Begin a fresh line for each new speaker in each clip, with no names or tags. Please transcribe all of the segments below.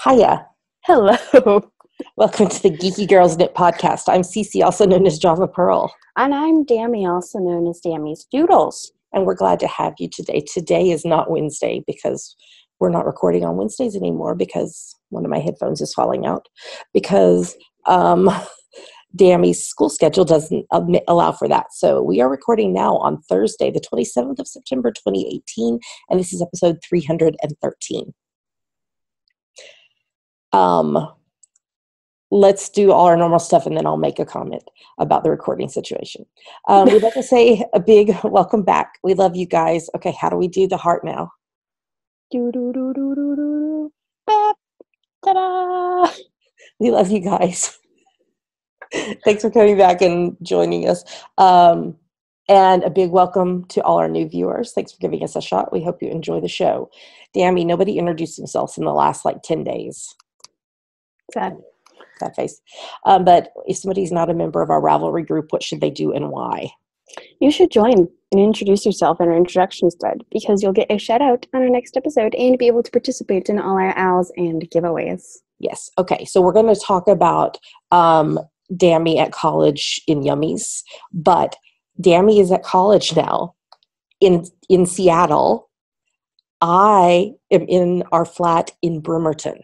Hiya.
Hello.
Welcome to the Geeky Girls Knit podcast. I'm Cece, also known as Java Pearl.
And I'm Dammy, also known as Dammy's Doodles.
And we're glad to have you today. Today is not Wednesday because we're not recording on Wednesdays anymore because one of my headphones is falling out. Because Dammy's school schedule doesn't allow for that. So we are recording now on Thursday, the 27th of September, 2018. And this is episode 313. Let's do all our normal stuff and then I'll make a comment about the recording situation. We'd like to say a big welcome back. We love you guys. Okay, how do we do the heart now?
Do do do do do do. Bap. Ta-da!
We love you guys. Thanks for coming back and joining us. And a big welcome to all our new viewers. Thanks for giving us a shot. We hope you enjoy the show. Dammy, nobody introduced themselves in the last 10 days.
Sad.
That face. But if somebody's not a member of our Ravelry group, what should they do and why?
You should join and introduce yourself in our introduction thread because you'll get a shout out on our next episode and be able to participate in all our owls and giveaways.
Yes. Okay. So we're going to talk about Dammy at college in Yummies, but Dammy is at college now in Seattle. I am in our flat in Bremerton.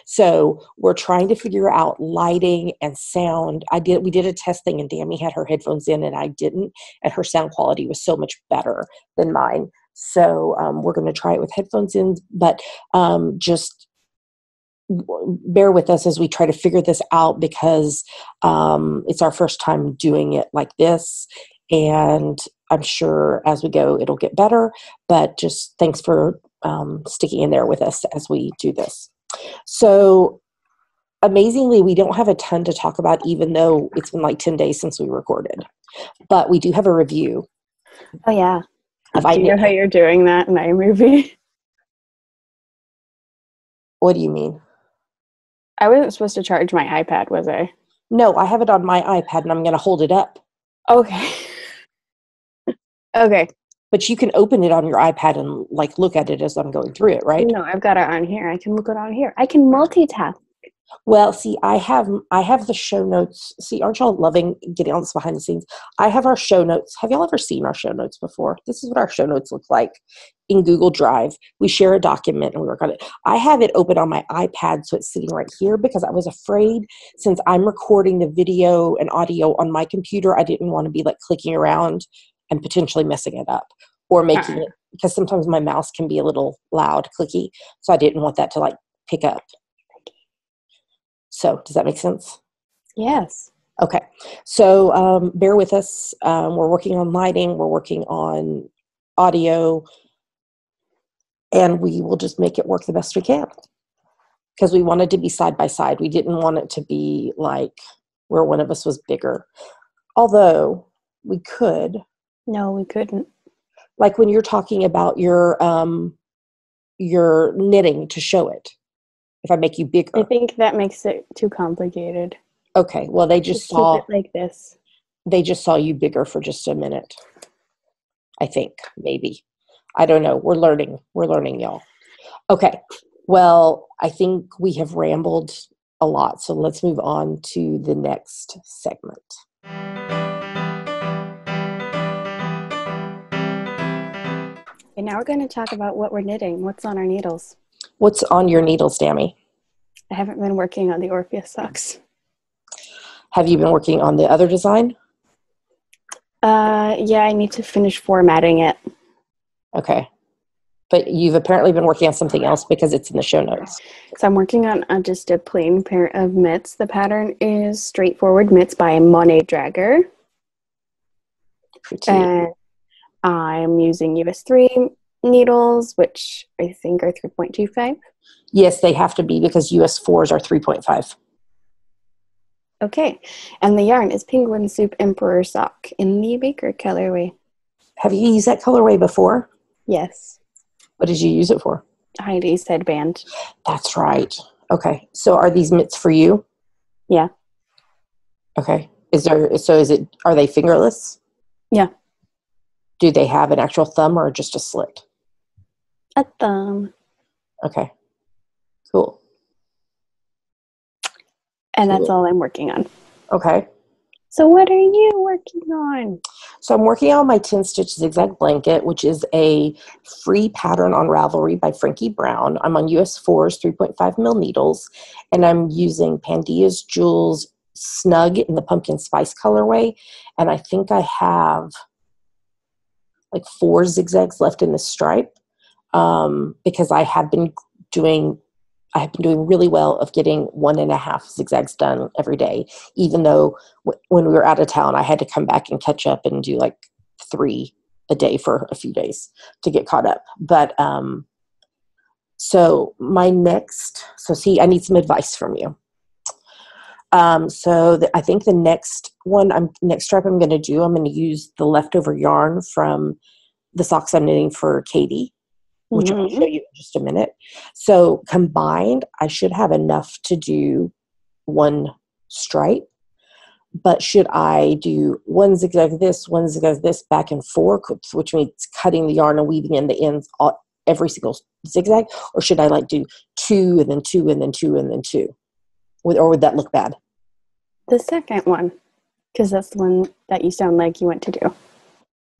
So we're trying to figure out lighting and sound. We did a test thing and Dammy had her headphones in and I didn't, and her sound quality was so much better than mine. So we're going to try it with headphones in, but just bear with us as we try to figure this out because it's our first time doing it like this. And I'm sure as we go, it'll get better, but just thanks for sticking in there with us as we do this. So amazingly, we don't have a ton to talk about, even though it's been 10 days since we recorded. But we do have a review.
Oh, yeah.
Do
you know how you're doing that in iMovie?
What do you mean?
I wasn't supposed to charge my iPad, was I?
No, I have it on my iPad and I'm going to hold it up.
Okay. Okay.
But you can open it on your iPad and look at it as I'm going through it, right?
No, I've got it on here. I can look it on here. I can multitask.
Well, see, I have the show notes. See, aren't y'all loving getting all this behind the scenes? I have our show notes. Have y'all ever seen our show notes before? This is what our show notes look like in Google Drive. We share a document and we work on it. I have it open on my iPad, so it's sitting right here because I was afraid since I'm recording the video and audio on my computer, I didn't want to be clicking around and potentially messing it up or making it, because sometimes my mouse can be a little loud, clicky. So I didn't want that to pick up. So does that make sense?
Yes.
Okay. So bear with us. We're working on lighting. We're working on audio. And we will just make it work the best we can. Because we wanted to be side by side. We didn't want it to be where one of us was bigger. Although we could.
No, we couldn't.
When you're talking about your knitting to show it. If I make you bigger.
I think that makes it too complicated.
Okay. Well, they just saw.
Keep it like this.
They just saw you bigger for just a minute. I think, maybe. I don't know. We're learning. We're learning, y'all. Okay. Well, I think we have rambled a lot. So let's move on to the next segment.
And now we're going to talk about what we're knitting. What's on our needles?
What's on your needles, Dammy?
I haven't been working on the Orpheus socks.
Have you been working on the other design?
Yeah, I need to finish formatting it.
Okay. But you've apparently been working on something else because it's in the show notes.
So I'm working on just a plain pair of mitts. The pattern is Straightforward Mitts by Monet Dragger.
Pretty.
And I'm using US 3 needles, which I think are 3.25.
Yes, they have to be because US 4s are 3.5.
Okay. And the yarn is Penguin Soup Emperor Sock in the Baker colorway.
Have you used that colorway before?
Yes.
What did you use it for?
Heidi's headband.
That's right. Okay. So are these mitts for you?
Yeah.
Okay. Are they fingerless?
Yeah.
Do they have an actual thumb or just a slit?
A thumb.
Okay. Cool.
And that's all I'm working on.
Okay.
So what are you working on?
So I'm working on my 10-stitch zigzag blanket, which is a free pattern on Ravelry by Frankie Brown. I'm on US 4's 3.5 mil needles, and I'm using Pandia's Jewels Snug in the pumpkin spice colorway. And I think I have like 4 zigzags left in this stripe, because I have been doing really well of getting 1.5 zigzags done every day, even though when we were out of town, I had to come back and catch up and do like 3 a day for a few days to get caught up. But so I need some advice from you. I think the next stripe I'm going to do, I'm going to use the leftover yarn from the socks I'm knitting for Katie, which I'll show you in just a minute. So combined, I should have enough to do 1 stripe. But should I do 1 zigzag this, 1 zigzag this, back and forth, which means cutting the yarn and weaving in the ends every single zigzag? Or should I like do 2 and then 2 and then 2 and then 2? Or would that look bad?
The second one, because that's the one that you sound like you want to do.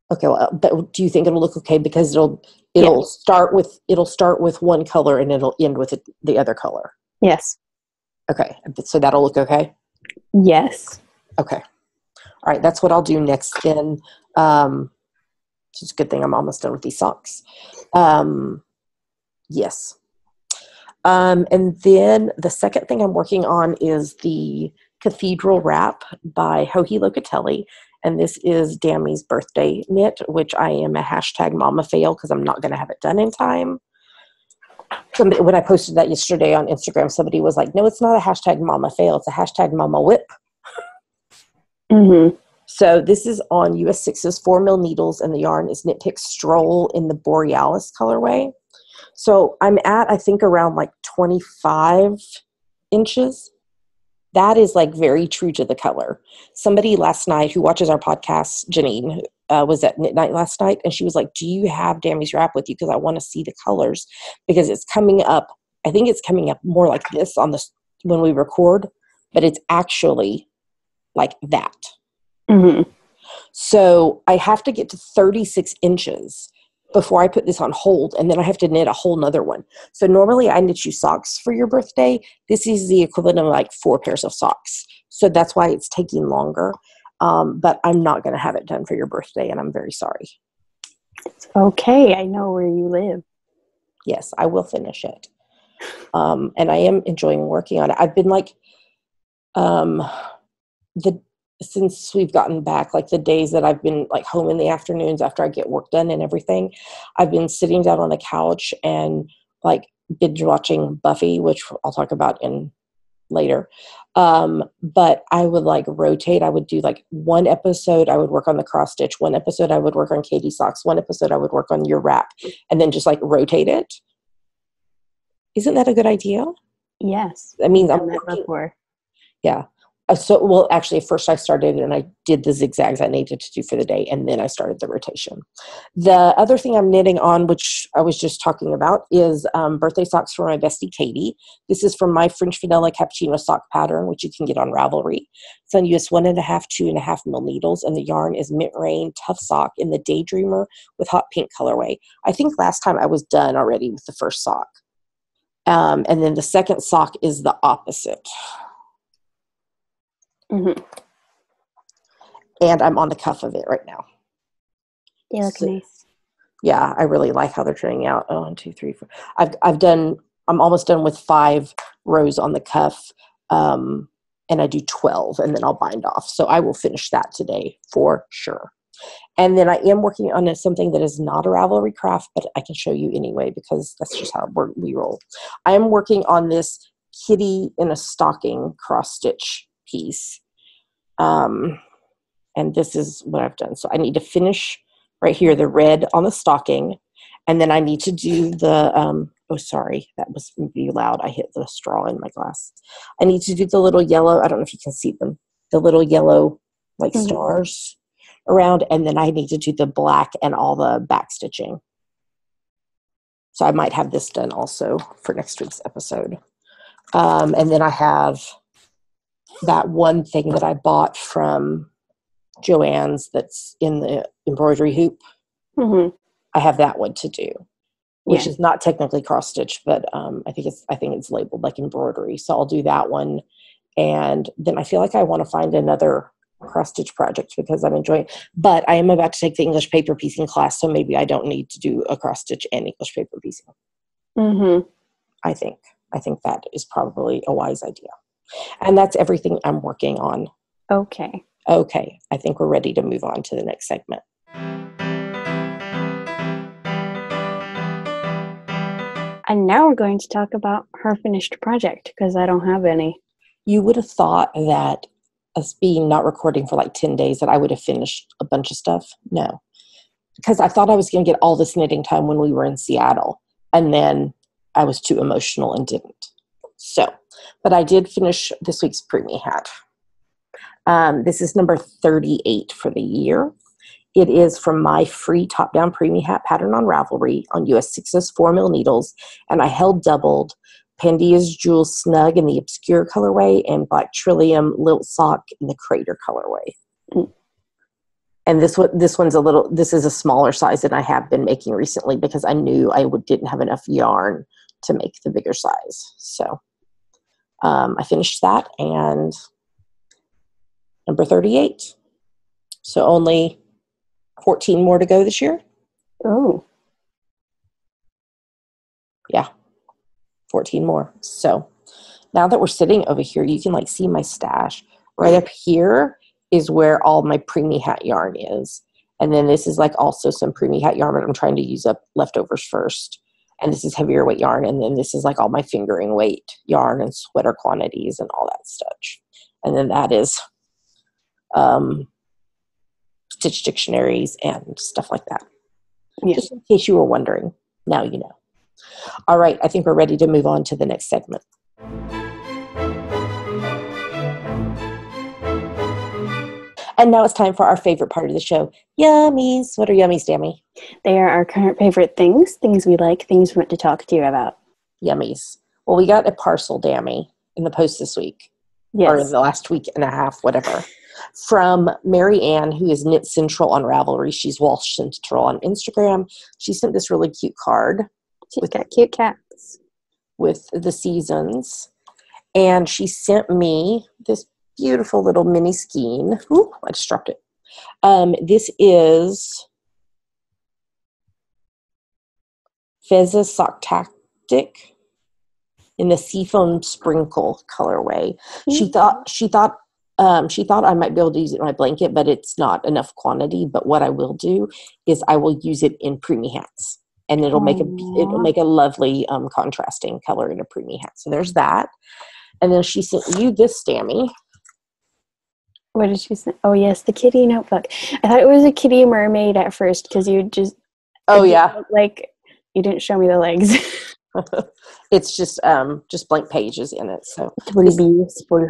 Okay, well, but do you think it'll look okay? Because it'll start with 1 color and it'll end with the other color.
Yes.
Okay, so that'll look okay?
Yes.
Okay. All right, that's what I'll do next then. It's a good thing I'm almost done with these socks. Yes. And then the second thing I'm working on is the Cathedral Wrap by Joji Locatelli. And this is Dammy's birthday knit, which I am a hashtag mama fail because I'm not going to have it done in time. When I posted that yesterday on Instagram, somebody was like, no, it's not a hashtag mama fail. It's a hashtag mama whip.
Mm-hmm.
So this is on US 6's 4 mil needles, and the yarn is Knit Pick Stroll in the Borealis colorway. So I'm at, I think, around like 25 inches. That is like very true to the color. Somebody last night who watches our podcast, Janine, was at Knit Night last night, and she was like, do you have Dammy's wrap with you? Because I want to see the colors, because it's coming up. I think it's coming up more like this when we record, but it's actually like that.
Mm-hmm.
So I have to get to 36 inches before I put this on hold, and then I have to knit a whole nother one. So normally I knit you socks for your birthday. This is the equivalent of like 4 pairs of socks. So that's why it's taking longer. But I'm not going to have it done for your birthday, and I'm very sorry.
Okay, I know where you live.
Yes, I will finish it. And I am enjoying working on it. I've been like, since we've gotten back, like the days that I've been like home in the afternoons after I get work done and everything, I've been sitting down on the couch and like binge watching Buffy, which I'll talk about later. But I would like rotate. I would do like 1 episode, I would work on the cross stitch. 1 episode, I would work on Katie's socks. 1 episode, I would work on your wrap, and then just like rotate it. Isn't that a good idea?
Yes.
That means
I'm working before.
Yeah. Actually, first I started and I did the zigzags I needed to do for the day, and then I started the rotation. The other thing I'm knitting on, which I was just talking about, is birthday socks for my bestie Katie. This is from my French Vanilla Cappuccino sock pattern, which you can get on Ravelry. It's on US 1.5, 2.5 mil needles, and the yarn is Mint Rain Tough Sock in the Daydreamer with hot pink colorway. I think last time I was done already with the first sock. And then the second sock is the opposite.
Mm-hmm.
And I'm on the cuff of it right now.
They look nice.
Yeah, I really like how they're turning out. 1, 2, 3, 4. I'm almost done with 5 rows on the cuff, and I do 12, and then I'll bind off. So I will finish that today for sure. And then I am working on something that is not a Ravelry craft, but I can show you anyway because that's just how we roll. I am working on this kitty in a stocking cross stitch piece. And this is what I've done. So I need to finish right here, the red on the stocking. And then I need to do the, oh, sorry, that was really loud. I hit the straw in my glass. I need to do the little yellow, I don't know if you can see them, the little yellow like stars around. And then I need to do the black and all the back stitching. So I might have this done also for next week's episode. And then I have that one thing that I bought from Joann's that's in the embroidery hoop.
Mm-hmm.
I have that one to do, which
Yeah.
is not technically cross stitch, but I think it's labeled like embroidery. So I'll do that one, and then I feel like I want to find another cross stitch project because I'm enjoying it. But I am about to take the English paper piecing class, so maybe I don't need to do a cross stitch and English paper piecing.
Mm-hmm.
I think that is probably a wise idea, and that's everything I'm working on.
Okay.
Okay, I think we're ready to move on to the next segment.
And now we're going to talk about her finished project because I don't have any.
You would have thought that us being not recording for like 10 days that I would have finished a bunch of stuff. No, because I thought I was going to get all this knitting time when we were in Seattle, and then I was too emotional and didn't. So, but I did finish this week's preemie hat. This is number 38 for the year. It is from my free top-down preemie hat pattern on Ravelry on US 6's 4mm needles, and I held doubled Pandia's Jewel Snug in the Obscure colorway and Black Trillium Lilt Sock in the Crater colorway.
Mm.
And this is a smaller size than I have been making recently because I knew I didn't have enough yarn to make the bigger size. So I finished that, and number 38. So only 14 more to go this year.
Oh.
Yeah, 14 more. So now that we're sitting over here, you can like see my stash. Right up here is where all my preemie hat yarn is. And then this is like also some preemie hat yarn, but I'm trying to use up leftovers first. And this is heavier weight yarn. And then this is like all my fingering weight yarn and sweater quantities and all that stuff. And then that is stitch dictionaries and stuff like that.
Yeah.
Just in case you were wondering, now you know. All right, I think we're ready to move on to the next segment. And now it's time for our favorite part of the show, Yummies. What are yummies, Dammy?
They are our current favorite things we like, things we want to talk to you about.
Yummies. Well, we got a parcel, Dammy, in the post this week.
Yes.
Or in the last week and a half, whatever. From Mary Ann, who is Knit Central on Ravelry. She's Walsh Central on Instagram. She sent this really cute card.
She's got cute cats.
With the seasons. And she sent me this beautiful little mini skein. Ooh, I just dropped it. This is Fezza Sock Tactic in the Seafoam Sprinkle colorway. She thought I might be able to use it in my blanket, but it's not enough quantity. But what I will do is I will use it in preemie hats, and it'll make a lovely contrasting color in a preemie hat. So there's that. And then she sent you this, Stammy.
What did she say? Oh yes, the kitty notebook. I thought it was a kitty mermaid at first because you just like you didn't show me the legs.
It's just blank pages in it. So
it will be useful.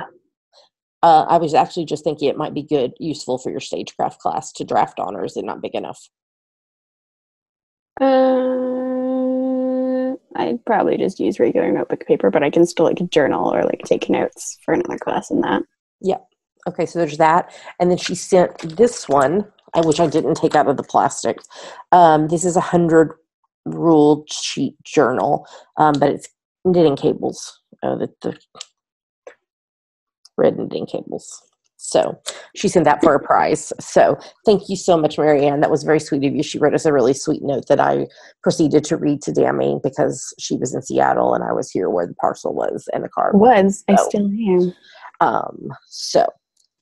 I was actually just thinking it might be useful for your stagecraft class to draft on, or is it not big enough?
I'd probably just use regular notebook paper, but I can still like journal or like take notes for another class in that.
Yeah. Okay, so there's that. And then she sent this one, which I didn't take out of the plastic. This is 100 ruled sheet journal, but it's knitting cables. The red knitting cables. So she sent that for a prize. So thank you so much, Marianne. That was very sweet of you. She wrote us a really sweet note that I proceeded to read to Dammy because she was in Seattle and I was here where the parcel was and the card was.
I still am.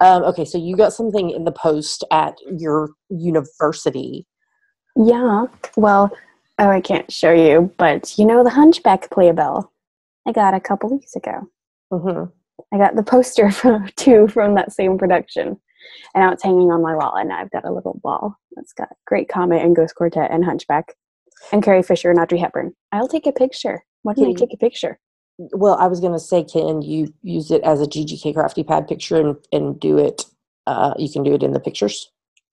Okay, so you got something in the post at your university.
Yeah. Well, I can't show you, but you know the Hunchback playbill I got a couple weeks ago.
Mm-hmm.
I got the poster from that same production, and now it's hanging on my wall. And now I've got a little wall that's got Great Comet and Ghost Quartet and Hunchback and Carrie Fisher and Audrey Hepburn. I'll take a picture. Why don't I take a picture?
Well, I was going to say, can you use it as a GGK Crafty Pad picture and do it? You can do it in the pictures.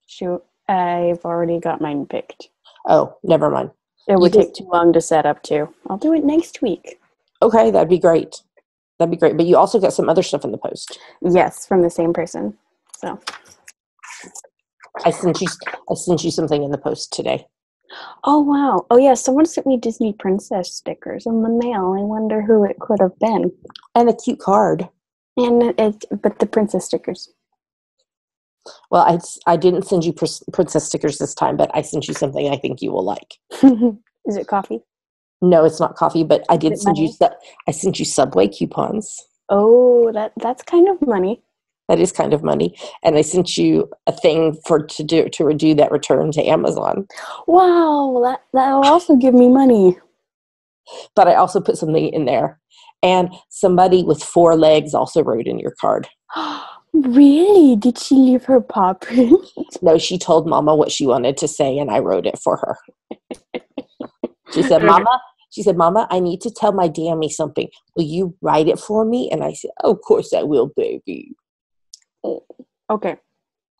Shoot, I've already got mine picked.
Oh, never mind.
It
You
would
just,
take too long to set up too. I'll do it next week.
okay, that'd be great. That'd be great. But you also got some other stuff in the post.
Yes, from the same person. So.
I sent you something in the post today.
Oh wow! Oh yeah, someone sent me Disney princess stickers in the mail. I wonder who it could have been.
And a cute card.
But the princess stickers.
Well, I didn't send you princess stickers this time, but I sent you something I think you will like.
Is it coffee?
No, it's not coffee, but I did
Is it
send you.
money?
I sent you Subway coupons.
Oh, that's kind of money.
That is kind of money, and I sent you a thing to redo that return to Amazon.
Wow, that'll also give me money.
But I also put something in there, and somebody with 4 legs also wrote in your card.
Really? Did she leave her paw print?
No, she told Mama what she wanted to say, and I wrote it for her. She said, Mama, I need to tell my Dammy something. Will you write it for me? And I said, oh, of course I will, baby.
Okay.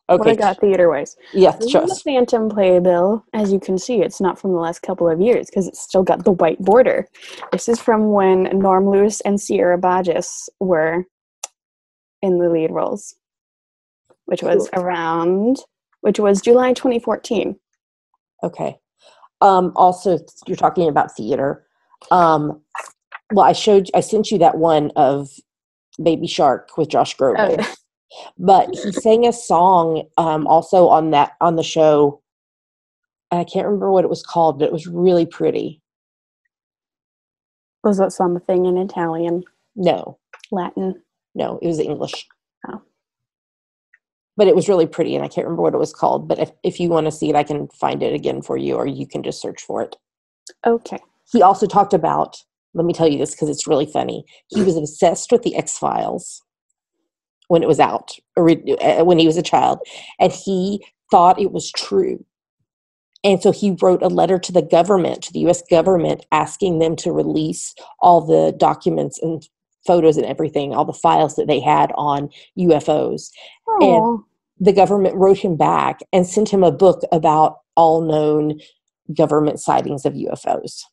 Okay.
What I got theater-wise.
Yes,
This is the Phantom playbill. As you can see, it's not from the last couple of years because it's still got the white border. This is from when Norm Lewis and Sierra Burgess were in the lead roles, which was July 2014.
Okay. Also, you're talking about theater. Well, I sent you that one of Baby Shark with Josh Groban.
Oh.
But he sang a song also on the show. I can't remember what it was called, but it was really pretty.
Was that something in Italian?
No.
Latin?
No, it was English.
Oh.
But it was really pretty, and I can't remember what it was called. But if you want to see it, I can find it again for you, or you can just search for it.
Okay.
He also talked about, let me tell you this because it's really funny. He was obsessed with the X-Files when it was out, when he was a child, and he thought it was true. And so he wrote a letter to the government, to the U.S. government, asking them to release all the documents and photos and everything, all the files that they had on UFOs.
Aww.
And the government wrote him back and sent him a book about all known government sightings of UFOs.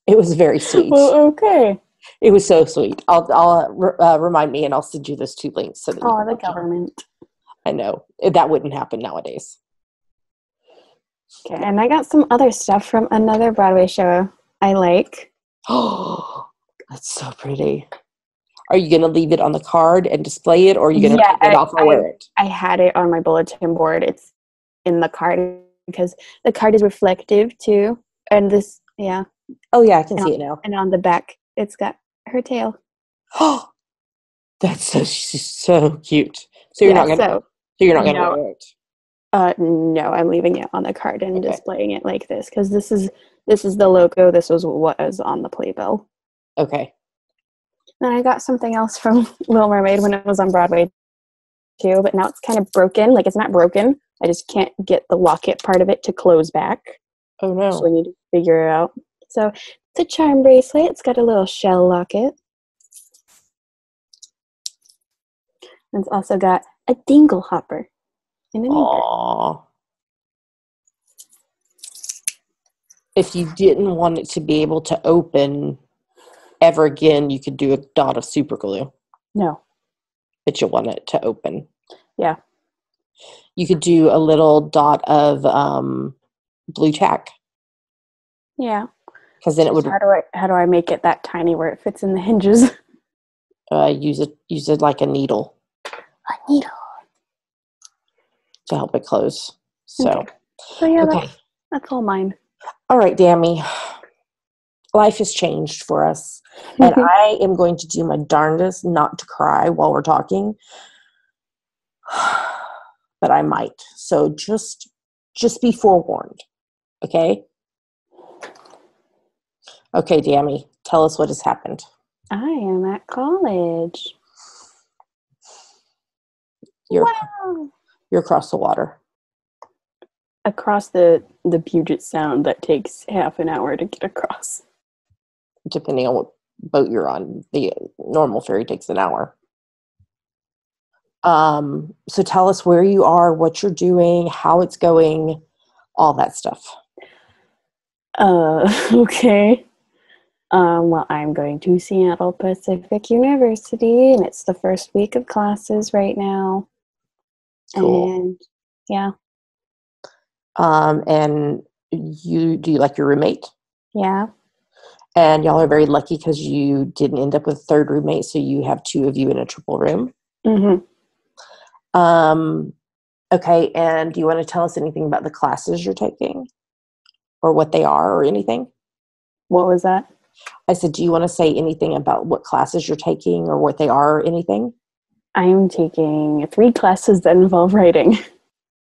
It was very sweet.
Well, okay.
It was so sweet. I'll remind me, and I'll send you those 2 links. So that
the government.
I know. That wouldn't happen nowadays.
Okay, and I got some other stuff from another Broadway show I like.
Oh, that's so pretty. Are you going to leave it on the card and display it, or are you going to take it off and wear it?
I had it on my bulletin board. It's in the card because the card is reflective too. And this, yeah.
Oh, yeah, I can see it now.
And on the back, it's got her tail.
Oh, that's so cute. So you're not going to wear it?
No, I'm leaving it on the card and displaying it like this because this is the logo. This was what was on the playbill.
Okay.
Then I got something else from Little Mermaid when it was on Broadway too, but now it's kind of broken. Like, it's not broken. I just can't get the locket part of it to close back.
Oh no.
So I need to figure it out. So it's a charm bracelet. It's got a little shell locket. And it's also got a dingle hopper in an anchor.
Aww. If you didn't want it to be able to open ever again, you could do a dot of super glue.
No.
But you want it to open.
Yeah.
You could do a little dot of blue tack.
Yeah.
Because then it would.
How do I make it that tiny where it fits in the hinges?
Use it like a needle.
A needle.
To help it close. So.
Okay. So yeah, that's all mine.
All right, Dammy. Life has changed for us. And I am going to do my darndest not to cry while we're talking. But I might. So just be forewarned. Okay? Okay, Dammy. Tell us what has happened.
I am at college.
You're across the water.
Across the Puget Sound that takes half an hour to get across.
Depending on what boat you're on. The normal ferry takes an hour. So tell us where you are, what you're doing, how it's going. all that stuff.
Okay. Well, I'm going to Seattle Pacific University, and it's the first week of classes right now.
Cool.
And yeah.
And do you like your roommate?
Yeah.
And y'all are very lucky because you didn't end up with a third roommate, so you have two of you in a triple room.
Mm-hmm.
Okay, and do you want to tell us anything about the classes you're taking? Or what they are or anything?
What was that?
I said, do you want to say anything about what classes you're taking or what they are or anything?
I'm taking 3 classes that involve writing.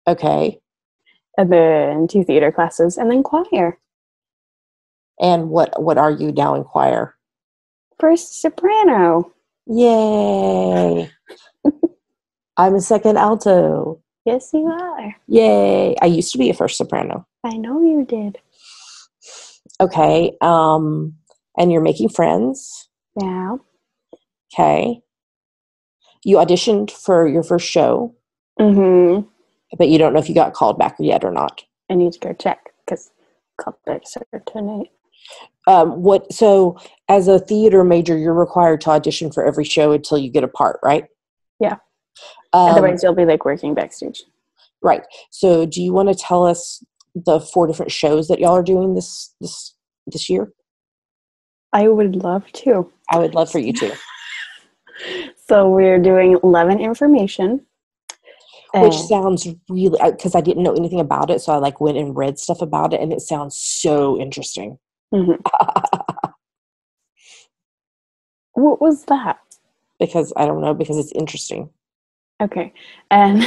Okay.
And then 2 theater classes, and then choir.
And what are you now in choir?
First soprano.
Yay. I'm a second alto.
Yes, you are.
Yay. I used to be a first soprano.
I know you did.
Okay. And you're making friends.
Yeah.
Okay. You auditioned for your first show,
Mm-hmm.
but you don't know if you got called back yet or not.
I need to go check because called back tonight.
So as a theater major, you're required to audition for every show until you get a part, right?
Yeah. Otherwise, you'll be like working backstage.
Right. So do you want to tell us the 4 different shows that y'all are doing this year?
I would love to.
I would love for you to.
So we're doing Love and Information.
Which sounds really, because I didn't know anything about it, so I went and read stuff about it, and it sounds so interesting.
Mm-hmm. What was that?
Because I don't know, because it's interesting.
Okay. And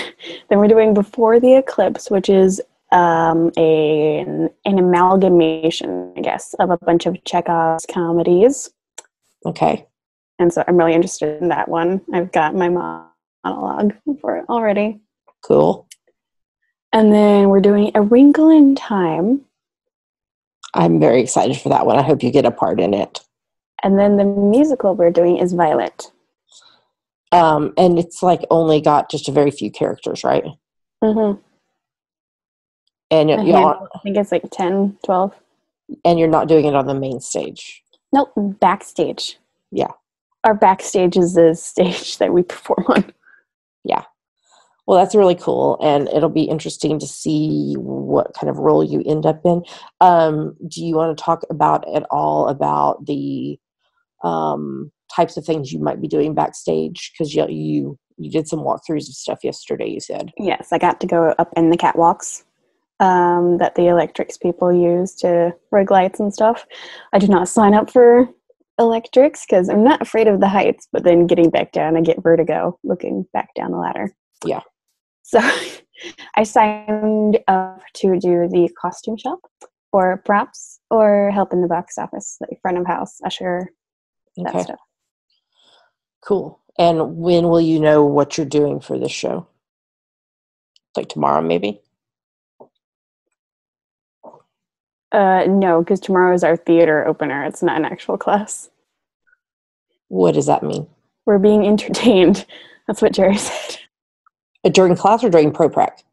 then we're doing Before the Eclipse, which is an amalgamation, I guess, of a bunch of Chekhov's comedies.
Okay.
And so I'm really interested in that one. I've got my monologue for it already.
Cool.
And then we're doing A Wrinkle in Time.
I'm very excited for that one. I hope you get a part in it.
And then the musical we're doing is Violet.
And it's only got just a very few characters, right?
Mm-hmm.
And
I think it's 10, 12.
And you're not doing it on the main stage.
Nope, backstage.
Yeah.
Our backstage is the stage that we perform on.
Yeah. Well, that's really cool, and it'll be interesting to see what kind of role you end up in. Do you want to talk at all about the types of things you might be doing backstage? Because you did some walkthroughs of stuff yesterday, you said.
Yes, I got to go up in the catwalks that the electrics people use to rig lights and stuff. I did not sign up for electrics because I'm not afraid of the heights, but then getting back down, I get vertigo looking back down the ladder.
Yeah.
So I signed up to do the costume shop or props or help in the box office, like front of house, usher, that stuff.
Cool. And when will you know what you're doing for this show? Tomorrow, maybe?
No, because tomorrow is our theater opener. It's not an actual class.
What does that mean?
We're being entertained. That's what Jerry said.
During class or during pro-prac?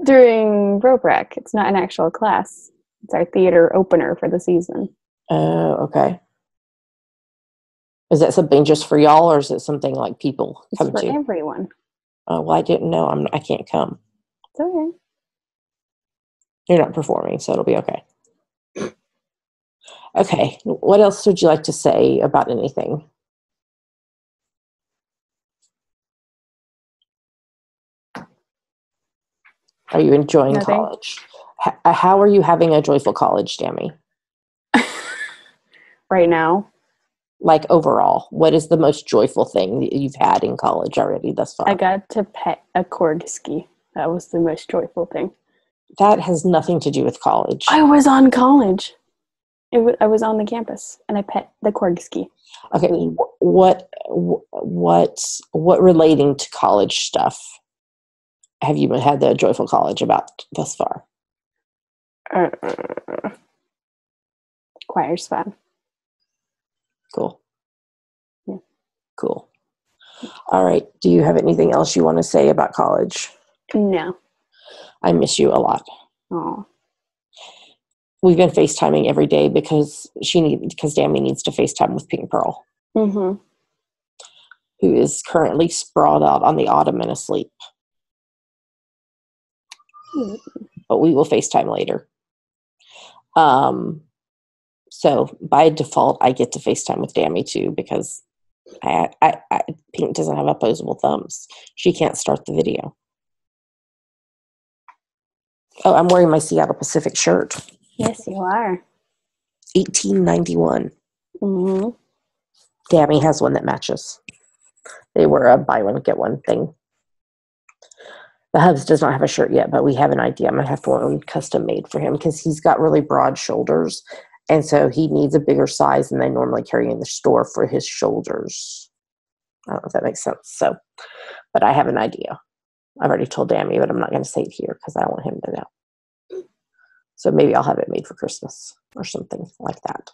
During pro-prac. It's not an actual class. It's our theater opener for the season.
Oh, okay. Is that something just for y'all, or is it something people come to?
It's for everyone.
Oh, well, I didn't know. I can't come.
It's okay.
You're not performing, so it'll be okay. Okay. What else would you like to say about anything? Are you enjoying college? How are you having a joyful college, Dammy?
Right now?
Overall, what is the most joyful thing that you've had in college already thus far?
I got to pet a corgi. That was the most joyful thing.
That has nothing to do with college.
I was on college. I was on the campus, and I pet the corgi.
Okay, what relating to college stuff have you had the joyful college about thus far?
Choir's fun.
Cool.
Yeah.
Cool. All right. Do you have anything else you want to say about college?
No.
I miss you a lot.
Oh,
we've been FaceTiming every day because Dammy needs to FaceTime with Pink Pearl,
Mm-hmm.
who is currently sprawled out on the ottoman asleep. But we will FaceTime later. So by default, I get to FaceTime with Dammy too, because Pink doesn't have opposable thumbs. She can't start the video. Oh, I'm wearing my Seattle Pacific shirt.
Yes, you are.
1891.
Mm-hmm.
Dammy has one that matches. They were a buy one, get one thing. The Hubs does not have a shirt yet, but we have an idea. I'm going to have to one custom made for him because he's got really broad shoulders. And so he needs a bigger size than they normally carry in the store for his shoulders. I don't know if that makes sense. So, but I have an idea. I've already told Dammy, but I'm not going to say it here because I don't want him to know. So maybe I'll have it made for Christmas or something like that.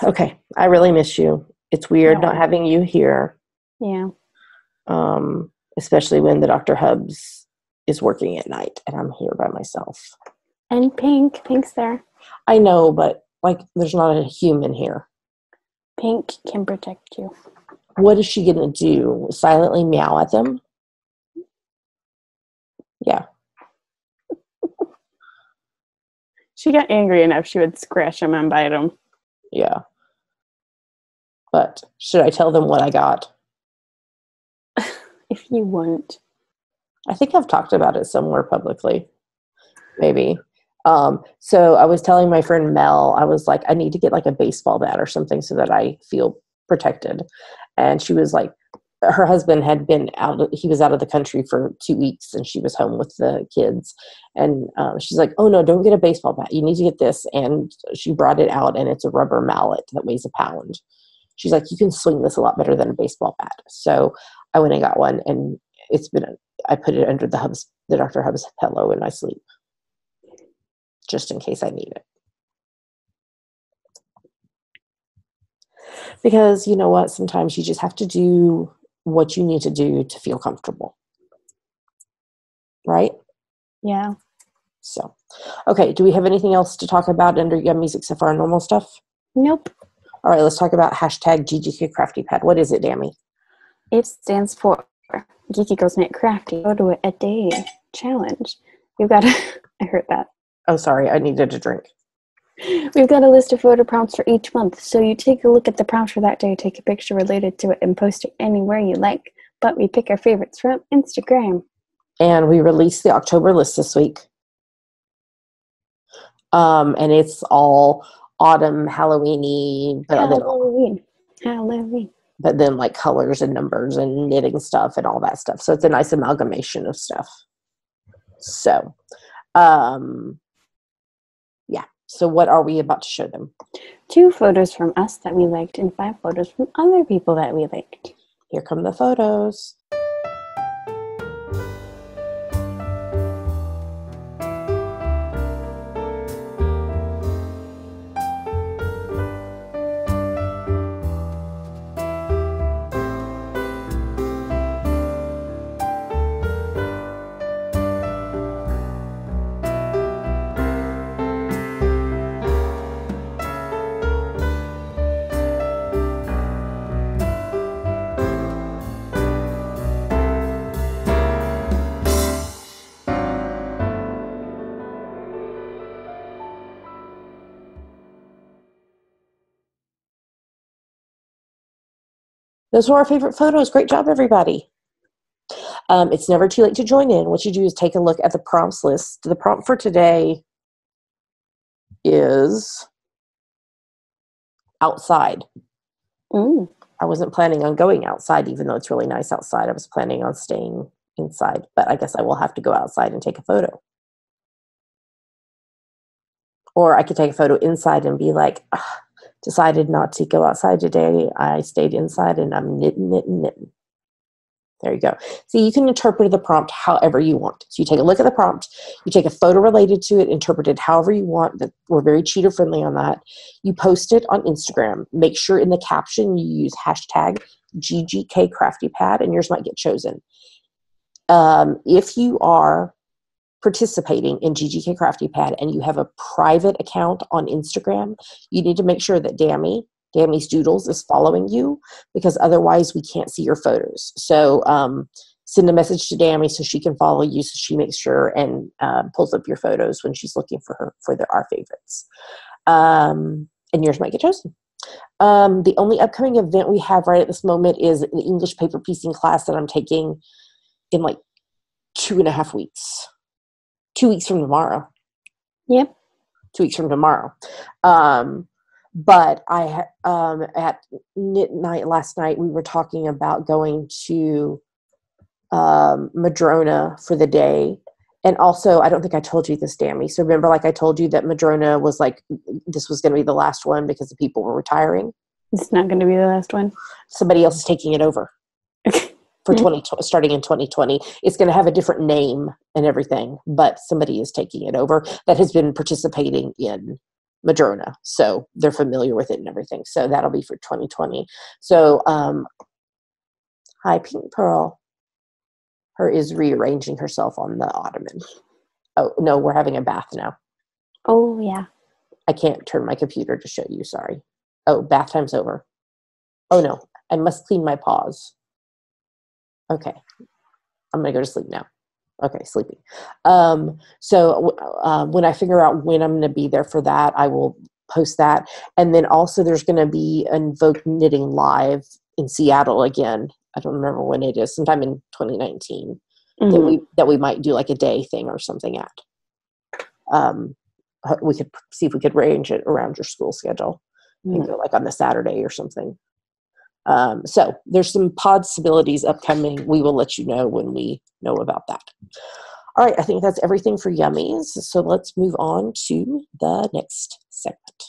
Okay. I really miss you. It's weird not having you here.
Yeah.
Especially when the Dr. Hubs is working at night and I'm here by myself.
And Pink's there.
I know, but like, there's not a human here.
Pink can protect you.
What is she going to do? Silently meow at them? Yeah.
She got angry enough she would scratch them and bite them.
Yeah. But should I tell them what I got?
If you want.
I think I've talked about it somewhere publicly. Maybe. So I was telling my friend Mel, I was like, I need to get like a baseball bat or something so that I feel protected. And she was like, her husband had been he was out of the country for 2 weeks and she was home with the kids. And she's like, oh no, don't get a baseball bat. You need to get this. And she brought it out and it's a rubber mallet that weighs a pound. She's like, you can swing this a lot better than a baseball bat. So I went and got one and I put it under the Dr. Hubs pillow in my sleep, just in case I need it. Because you know what? Sometimes you just have to do what you need to do to feel comfortable. Right?
Yeah.
So, okay. Do we have anything else to talk about under Yummies except for our normal stuff?
Nope.
All right. Let's talk about hashtag GGK Crafty Pad. What is it, Dammy?
It stands for Geeky Girls Knit Crafty Photo a Day Challenge. We've got I heard that.
Oh, sorry. I needed a drink.
We've got a list of photo prompts for each month, so you take a look at the prompt for that day, take a picture related to it, and post it anywhere you like. But we pick our favorites from Instagram. And
we released the October list this week. And it's all autumn, Halloween-y.
Halloween.
But then like colors and numbers and knitting stuff and all that stuff. So it's a nice amalgamation of stuff. So, yeah. So what are we about to show them?
2 photos from us that we liked and 5 photos from other people that we liked.
Here come the photos. Those were our favorite photos. Great job, everybody. It's never too late to join in. What you do is take a look at the prompts list. The prompt for today is outside.
Ooh.
I wasn't planning on going outside, even though it's really nice outside. I was planning on staying inside, but I guess I will have to go outside and take a photo. Or I could take a photo inside and be like, decided not to go outside today. I stayed inside and I'm knitting. There you go. See, you can interpret the prompt however you want. So you take a look at the prompt, you take a photo related to it, interpret it however you want. We're very cheater friendly on that. You post it on Instagram. Make sure in the caption you use hashtag GGK Crafty Pad and yours might get chosen. If you are participating in GGK Crafty Pad and you have a private account on Instagram, you need to make sure that Dammy's Doodles is following you, because otherwise we can't see your photos. So send a message to Dammy so she can follow you, so she makes sure and pulls up your photos when she's looking for our favorites. And yours might get chosen. The only upcoming event we have right at this moment is an English paper piecing class that I'm taking in like 2.5 weeks. 2 weeks from tomorrow.
Yep.
2 weeks from tomorrow. But at midnight last night, we were talking about going to Madrona for the day. And also, I don't think I told you this, Dammy. So remember, like I told you that Madrona was like, this was going to be the last one because the people were retiring.
It's not going to be the last one.
Somebody else is taking it over for starting in 2020. It's going to have a different name and everything, but somebody is taking it over that has been participating in Madrona. So they're familiar with it and everything. So that'll be for 2020. So, hi, Pink Pearl. Her is rearranging herself on the ottoman. Oh, no, we're having a bath now.
Oh, yeah.
I can't turn my computer to show you, sorry. Oh, bath time's over. Oh, no, I must clean my paws. Okay, I'm going to go to sleep now. Okay, sleeping. So when I figure out when I'm going to be there for that, I will post that. And then also there's going to be an Invoke Knitting Live in Seattle again. I don't remember when it is, sometime in 2019, that we might do like a day thing or something at. We could see if we could arrange it around your school schedule and go like on the Saturday or something. So there's some possibilities upcoming. We will let you know when we know about that. All right, I think that's everything for Yummies. So let's move on to the next segment.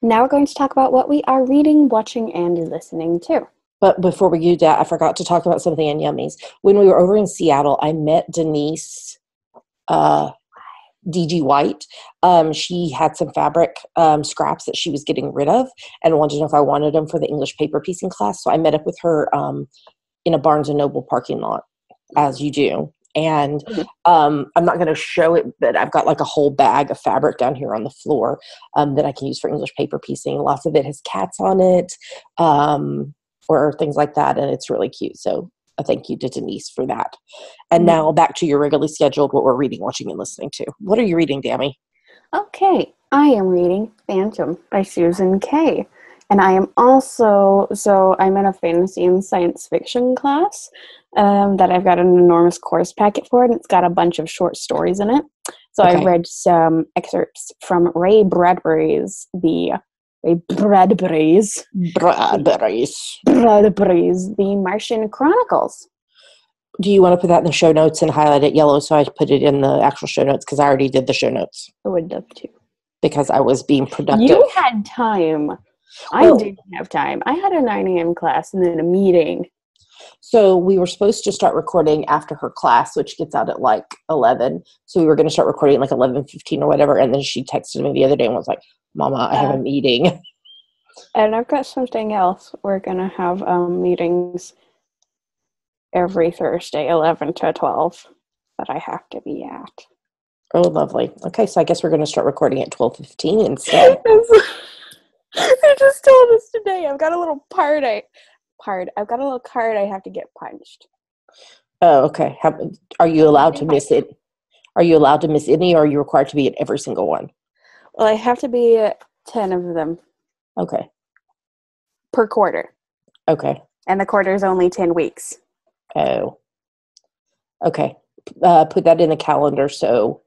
Now we're going to talk about what we are reading, watching, and listening to.
But before we do that, I forgot to talk about something in Yummies. When we were over in Seattle, I met Denise DG White. She had some fabric scraps that she was getting rid of and wanted to know if I wanted them for the English paper piecing class. So I met up with her in a Barnes & Noble parking lot, as you do. And I'm not going to show it, but I've got like a whole bag of fabric down here on the floor that I can use for English paper piecing. Lots of it has cats on it or things like that, and it's really cute. So a thank you to Denise for that. And now back to your regularly scheduled what we're reading, watching, and listening to. What are you reading, Dammy?
Okay, I am reading Phantom by Susan Kay. And I am also, I'm in a fantasy and science fiction class that I've got an enormous course packet for, and it's got a bunch of short stories in it. So I read some excerpts from Ray Bradbury's The Martian Chronicles.
Do you want to put that in the show notes and highlight it yellow so I put it in the actual show notes? Because I already did the show notes.
I would love to.
Because I was being productive.
You had time. I didn't have time. I had a 9 a.m. class and then a meeting.
So we were supposed to start recording after her class, which gets out at like 11. So we were going to start recording at like 11:15 or whatever. And then she texted me the other day and was like, Mama, I have a meeting.
And I've got something else. We're going to have meetings every Thursday, 11 to 12, that I have to be at.
Oh, lovely. Okay, so I guess we're going to start recording at 12:15 instead.
They just told us today. I've got a little card I have to get punched.
Oh, okay. Are you allowed to miss it? Are you allowed to miss any, or are you required to be at every single one?
Well, I have to be at 10 of them.
Okay.
Per quarter.
Okay.
And the quarter is only 10 weeks.
Oh. Okay. Put that in the calendar so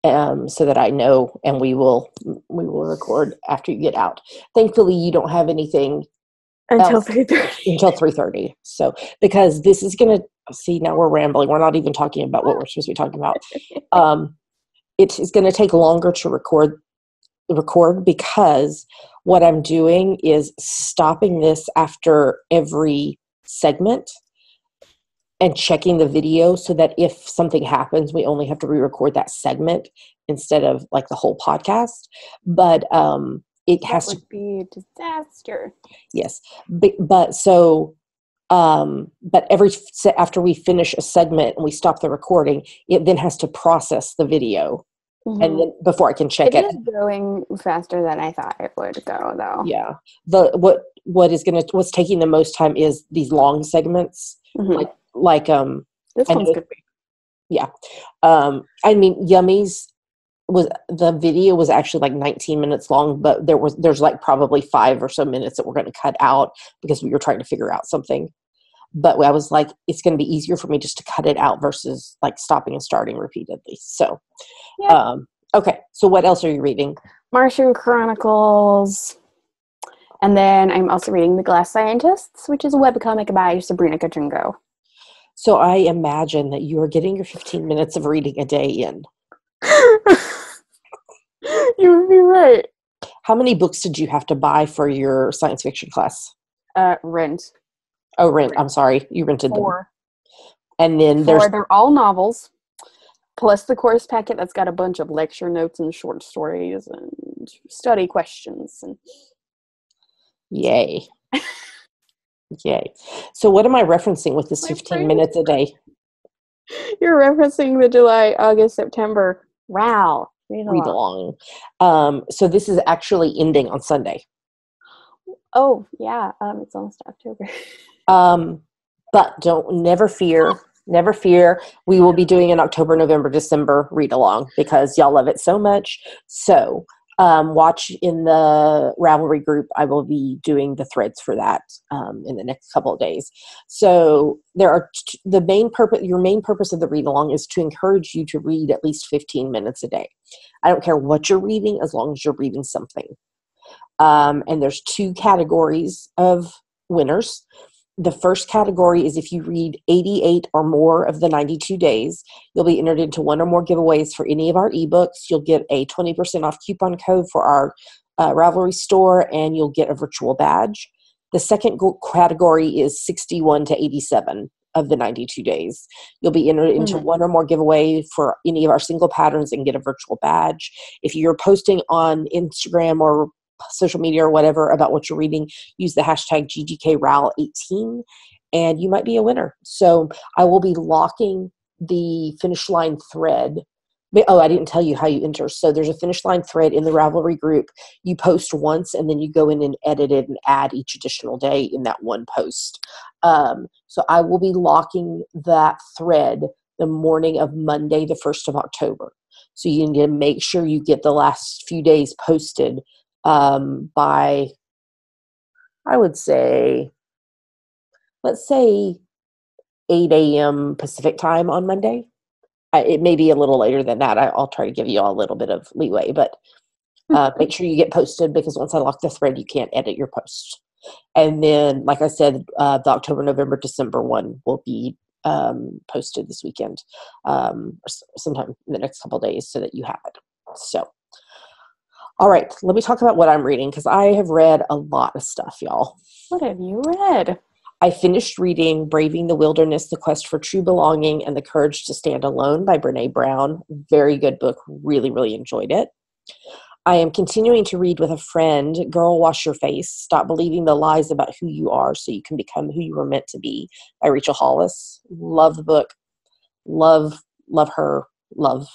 that I know, and we will record after you get out. Thankfully, you don't have anything
until 3:30.
Until 3:30. So because this is going to see, now we're rambling. We're not even talking about what we're supposed to be talking about. It is going to take longer to record record, because what I'm doing is stopping this after every segment and checking the video so that if something happens, we only have to re-record that segment instead of like the whole podcast. But it has
to be a disaster.
Yes, but after we finish a segment and we stop the recording, it then has to process the video, and then before I can check it.
It is going faster than I thought it would go, though.
Yeah, what's taking the most time is these long segments, like
this one's good.
Yeah, I mean, Yummies the video was actually like 19 minutes long, but there's like probably 5 or so minutes that we're going to cut out because we were trying to figure out something. But I was like, it's going to be easier for me just to cut it out versus like stopping and starting repeatedly. So, okay. So what else are you reading?
Martian Chronicles. And then I'm also reading The Glass Scientists, which is a webcomic by Sabrina Kachenko.
So I imagine that you are getting your 15 minutes of reading a day in.
You would be right.
How many books did you have to buy for your science fiction class?
Rent.
Oh, rent. I'm sorry. You rented
4.
Them. And then
4. They're all novels, plus the course packet that's got a bunch of lecture notes and short stories and study questions.
Yay. Yay. So what am I referencing with this 15 minutes a day?
You're referencing the July, August, September. Wow.
Read along. So this is actually ending on Sunday.
Oh, yeah. It's almost October.
But never fear. We will be doing an October, November, December read along because y'all love it so much. So watch in the Ravelry group. I will be doing the threads for that in the next couple of days. So there are your main purpose of the read along is to encourage you to read at least 15 minutes a day. I don't care what you're reading as long as you're reading something. And there's 2 categories of winners. The first category is if you read 88 or more of the 92 days, you'll be entered into 1 or more giveaways for any of our ebooks. You'll get a 20% off coupon code for our Ravelry store, and you'll get a virtual badge. The second category is 61 to 87 of the 92 days. You'll be entered into 1 or more giveaway for any of our single patterns and get a virtual badge. If you're posting on Instagram or social media or whatever about what you're reading, use the hashtag GGKRAL18 and you might be a winner. So I will be locking the finish line thread. Oh, I didn't tell you how you enter. So there's a finish line thread in the Ravelry group. You post once and then you go in and edit it and add each additional day in that one post. So I will be locking that thread the morning of Monday, the 1st of October. So you need to make sure you get the last few days posted by, I would say, let's say 8 a.m. Pacific time on Monday. It may be a little later than that. I'll try to give you all a little bit of leeway, but make sure you get posted because once I lock the thread, you can't edit your post. And then, like I said, the October, November, December one will be posted this weekend or sometime in the next couple of days so that you have it. So. All right, let me talk about what I'm reading because I have read a lot of stuff, y'all.
What have you read?
I finished reading Braving the Wilderness, The Quest for True Belonging, and the Courage to Stand Alone by Brene Brown. Very good book. Really, really enjoyed it. I am continuing to read with a friend, Girl, Wash Your Face, Stop Believing the Lies About Who You Are So You Can Become Who You Were Meant to Be by Rachel Hollis. Love the book. Love her. Love.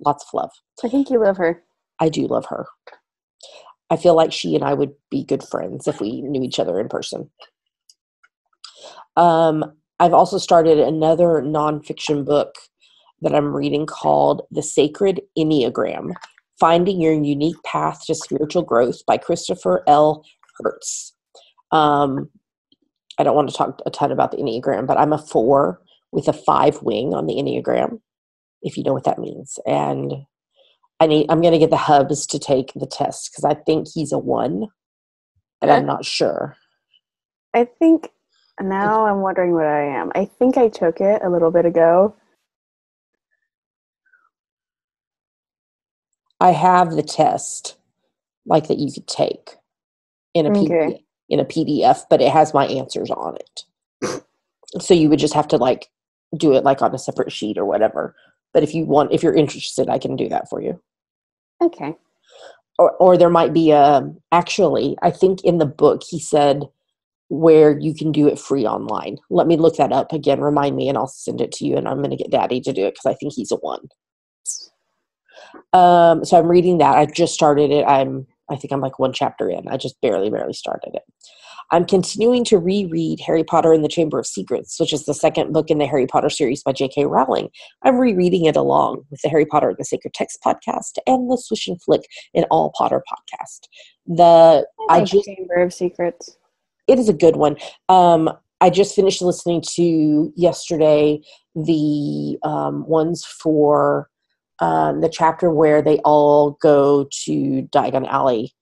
Lots of love.
I think you love her.
I do love her. I feel like she and I would be good friends if we knew each other in person. I've also started another nonfiction book that I'm reading called The Sacred Enneagram, Finding Your Unique Path to Spiritual Growth by Christopher L. Hertz. I don't want to talk a ton about the Enneagram, but I'm a 4 with a 5 wing on the Enneagram, if you know what that means. And I'm going to get the hubs to take the test because I think he's a 1, but I'm not sure.
I think now I'm wondering what I am. I think I took it a little bit ago.
I have the test. like that you could take in a
Okay.
PDF, but it has my answers on it. So you would just have to like do it like on a separate sheet or whatever. But if you're interested, I can do that for you.
Okay.
Or there might be actually, I think in the book he said where you can do it free online. Let me look that up again. Remind me, and I'll send it to you. And I'm going to get Daddy to do it because I think he's a one. So I'm reading that. I just started it. I think I'm like one chapter in. I just barely started it. I'm continuing to reread Harry Potter and the Chamber of Secrets, which is the second book in the Harry Potter series by J.K. Rowling. I'm rereading it along with the Harry Potter and the Sacred Text podcast and the Swish and Flick and All Potter podcast.
Chamber of Secrets.
It is a good one. I just finished listening to yesterday the ones for the chapter where they all go to Diagon Alley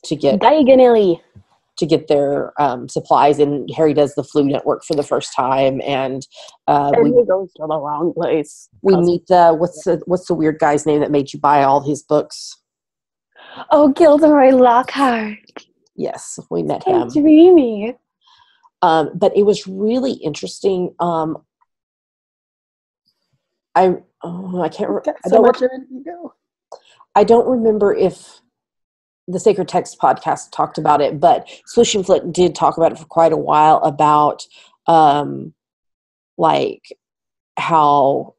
to get their supplies, and Harry does the Flu Network for the first time, and
he goes to the wrong place.
We meet what's the weird guy's name that made you buy all his books?
Oh, Gilderoy Lockhart.
Yes, we met him.
Dreamy.
But it was really interesting. I can't remember. I don't remember if the Sacred Text podcast talked about it, but Swish and Flick did talk about it for quite a while about like how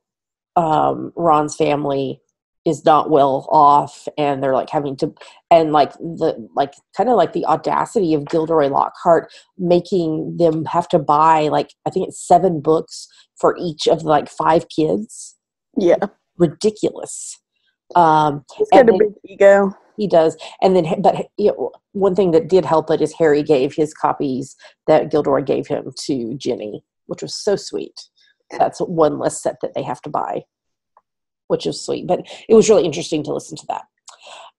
Ron's family is not well off, and they're like having to, and like the audacity of Gilderoy Lockhart making them have to buy like, I think it's 7 books for each of like 5 kids.
Yeah.
Ridiculous.
He's got a big ego.
He does. And then, but one thing that did help it is Harry gave his copies that Gilderoy gave him to Ginny, which was so sweet. That's one less set that they have to buy, which is sweet. But it was really interesting to listen to that.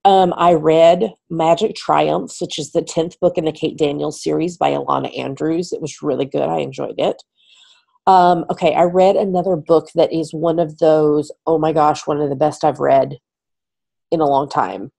I read Magic Triumphs, which is the 10th book in the Kate Daniels series by Alana Andrews. It was really good. I enjoyed it. Okay, I read another book that is one of those, oh my gosh, one of the best I've read in a long time.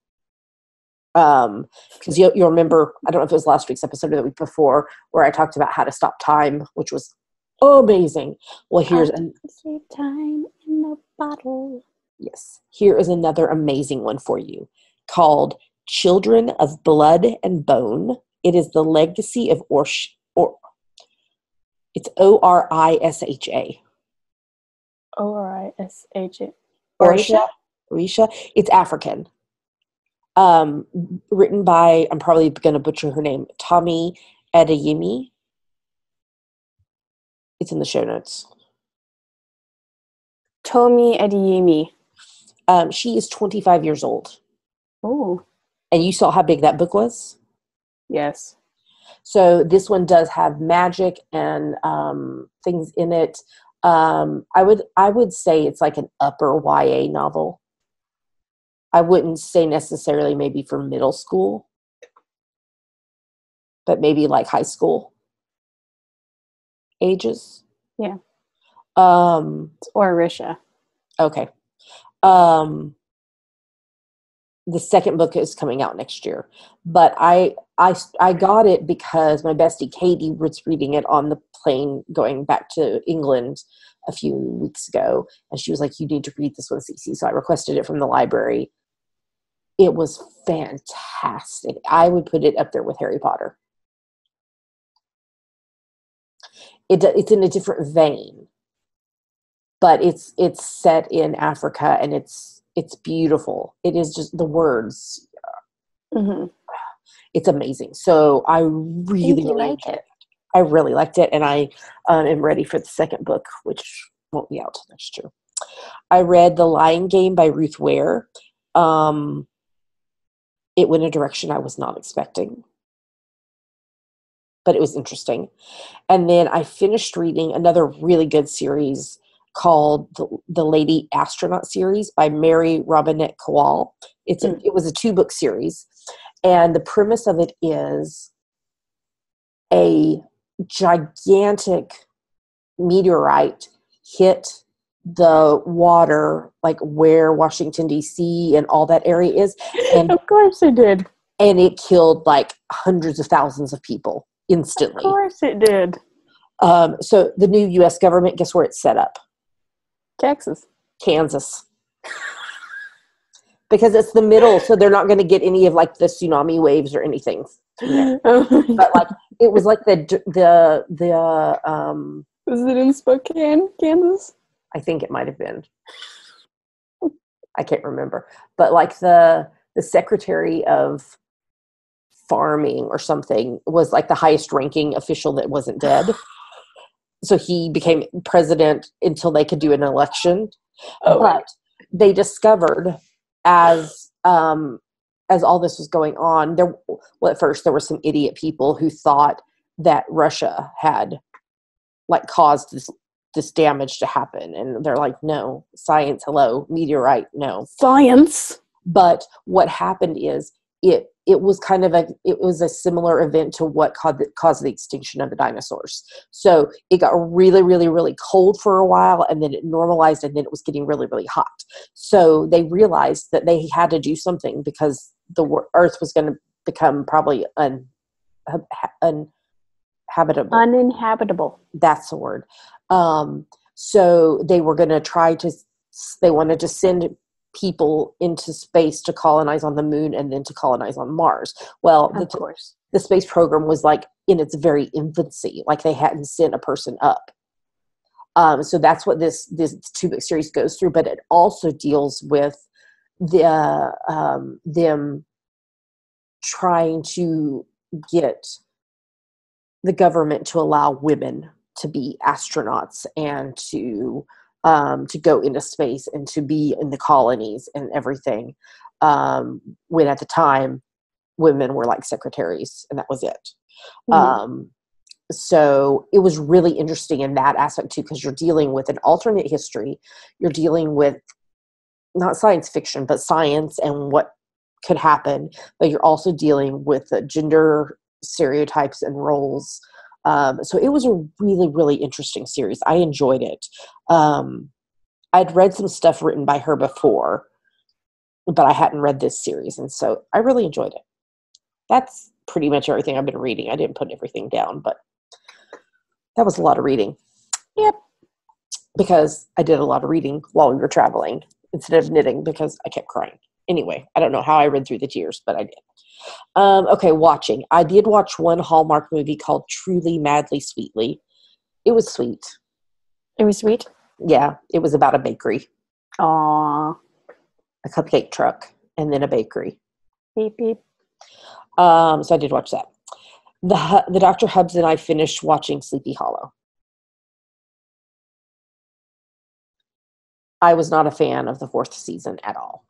Because you'll remember, I don't know if it was last week's episode or the week before, where I talked about How to Stop Time, which was amazing. Well, here's
save time in a bottle.
Yes, here is another amazing one for you, called Children of Blood and Bone. It is the legacy of it's Orisha.
Orisha.
Orisha. It's African. Written by, I'm probably going to butcher her name, Tomi Adeyemi. It's in the show notes.
Tomi Adeyemi.
She is 25 years old.
Oh.
And you saw how big that book was?
Yes.
So this one does have magic and things in it. I would say it's like an upper YA novel. I wouldn't say necessarily maybe for middle school, but maybe like high school ages.
Yeah. It's Orisha.
Okay. The second book is coming out next year, but I got it because my bestie Katie was reading it on the plane going back to England a few weeks ago, and she was like, "You need to read this one, Cece." So I requested it from the library. It was fantastic. I would put it up there with Harry Potter. It's in a different vein, but it's set in Africa, and it's beautiful. It is just the words.
Mm-hmm.
It's amazing. So I really liked it. I really liked it, and I am ready for the second book, which won't be out till next year. I read The Lying Game by Ruth Ware. It went a direction I was not expecting, but it was interesting. And then I finished reading another really good series called the Lady Astronaut series by Mary Robinette Kowal. It was a 2-book series, and the premise of it is a gigantic meteorite hit the water, like where Washington, D.C. and all that area is. And
of course it did.
and it killed like hundreds of thousands of people instantly.
Of course it did.
So the new U.S. government, guess where it's set up?
Texas.
Kansas. Because it's the middle, so they're not going to get any of like the tsunami waves or anything. But like it was like the
was it in Spokane, Kansas?
I think it might have been. I can't remember. But like the secretary of farming or something was like the highest ranking official that wasn't dead. So he became president until they could do an election.
Oh,
but they discovered as all this was going on, at first there were some idiot people who thought that Russia had like caused this damage to happen, and they're like, no, science, hello, meteorite, no
science.
But what happened is it was kind of a similar event to what caused the extinction of the dinosaurs. So it got really, really, really cold for a while, and then it normalized, and then it was getting really, really hot. So they realized that they had to do something because the Earth was going to become probably uninhabitable.
Uninhabitable.
That's the word. So they were going to they wanted to send people into space to colonize on the moon and then to colonize on Mars. Well,
of course,
the space program was like in its very infancy, like they hadn't sent a person up. So that's what this 2-book series goes through, but it also deals with them trying to get the government to allow women to be astronauts and to go into space and to be in the colonies and everything. When at the time, women were like secretaries, and that was it. Mm-hmm. So it was really interesting in that aspect too, because you're dealing with an alternate history. You're dealing with not science fiction, but science and what could happen. But you're also dealing with the gender stereotypes and roles. So it was a really, really interesting series. I enjoyed it. I'd read some stuff written by her before, but I hadn't read this series, and so I really enjoyed it. That's pretty much everything I've been reading. I didn't put everything down, but that was a lot of reading.
Yep.
Because I did a lot of reading while we were traveling instead of knitting because I kept crying. Anyway, I don't know how I read through the tears, but I did. Okay, watching. I did watch one Hallmark movie called Truly, Madly, Sweetly. It was sweet.
It was sweet?
Yeah, it was about a bakery.
Aww.
A cupcake truck, and then a bakery.
Beep, beep.
So I did watch that. The Dr. Hubbs and I finished watching Sleepy Hollow. I was not a fan of the 4th season at all.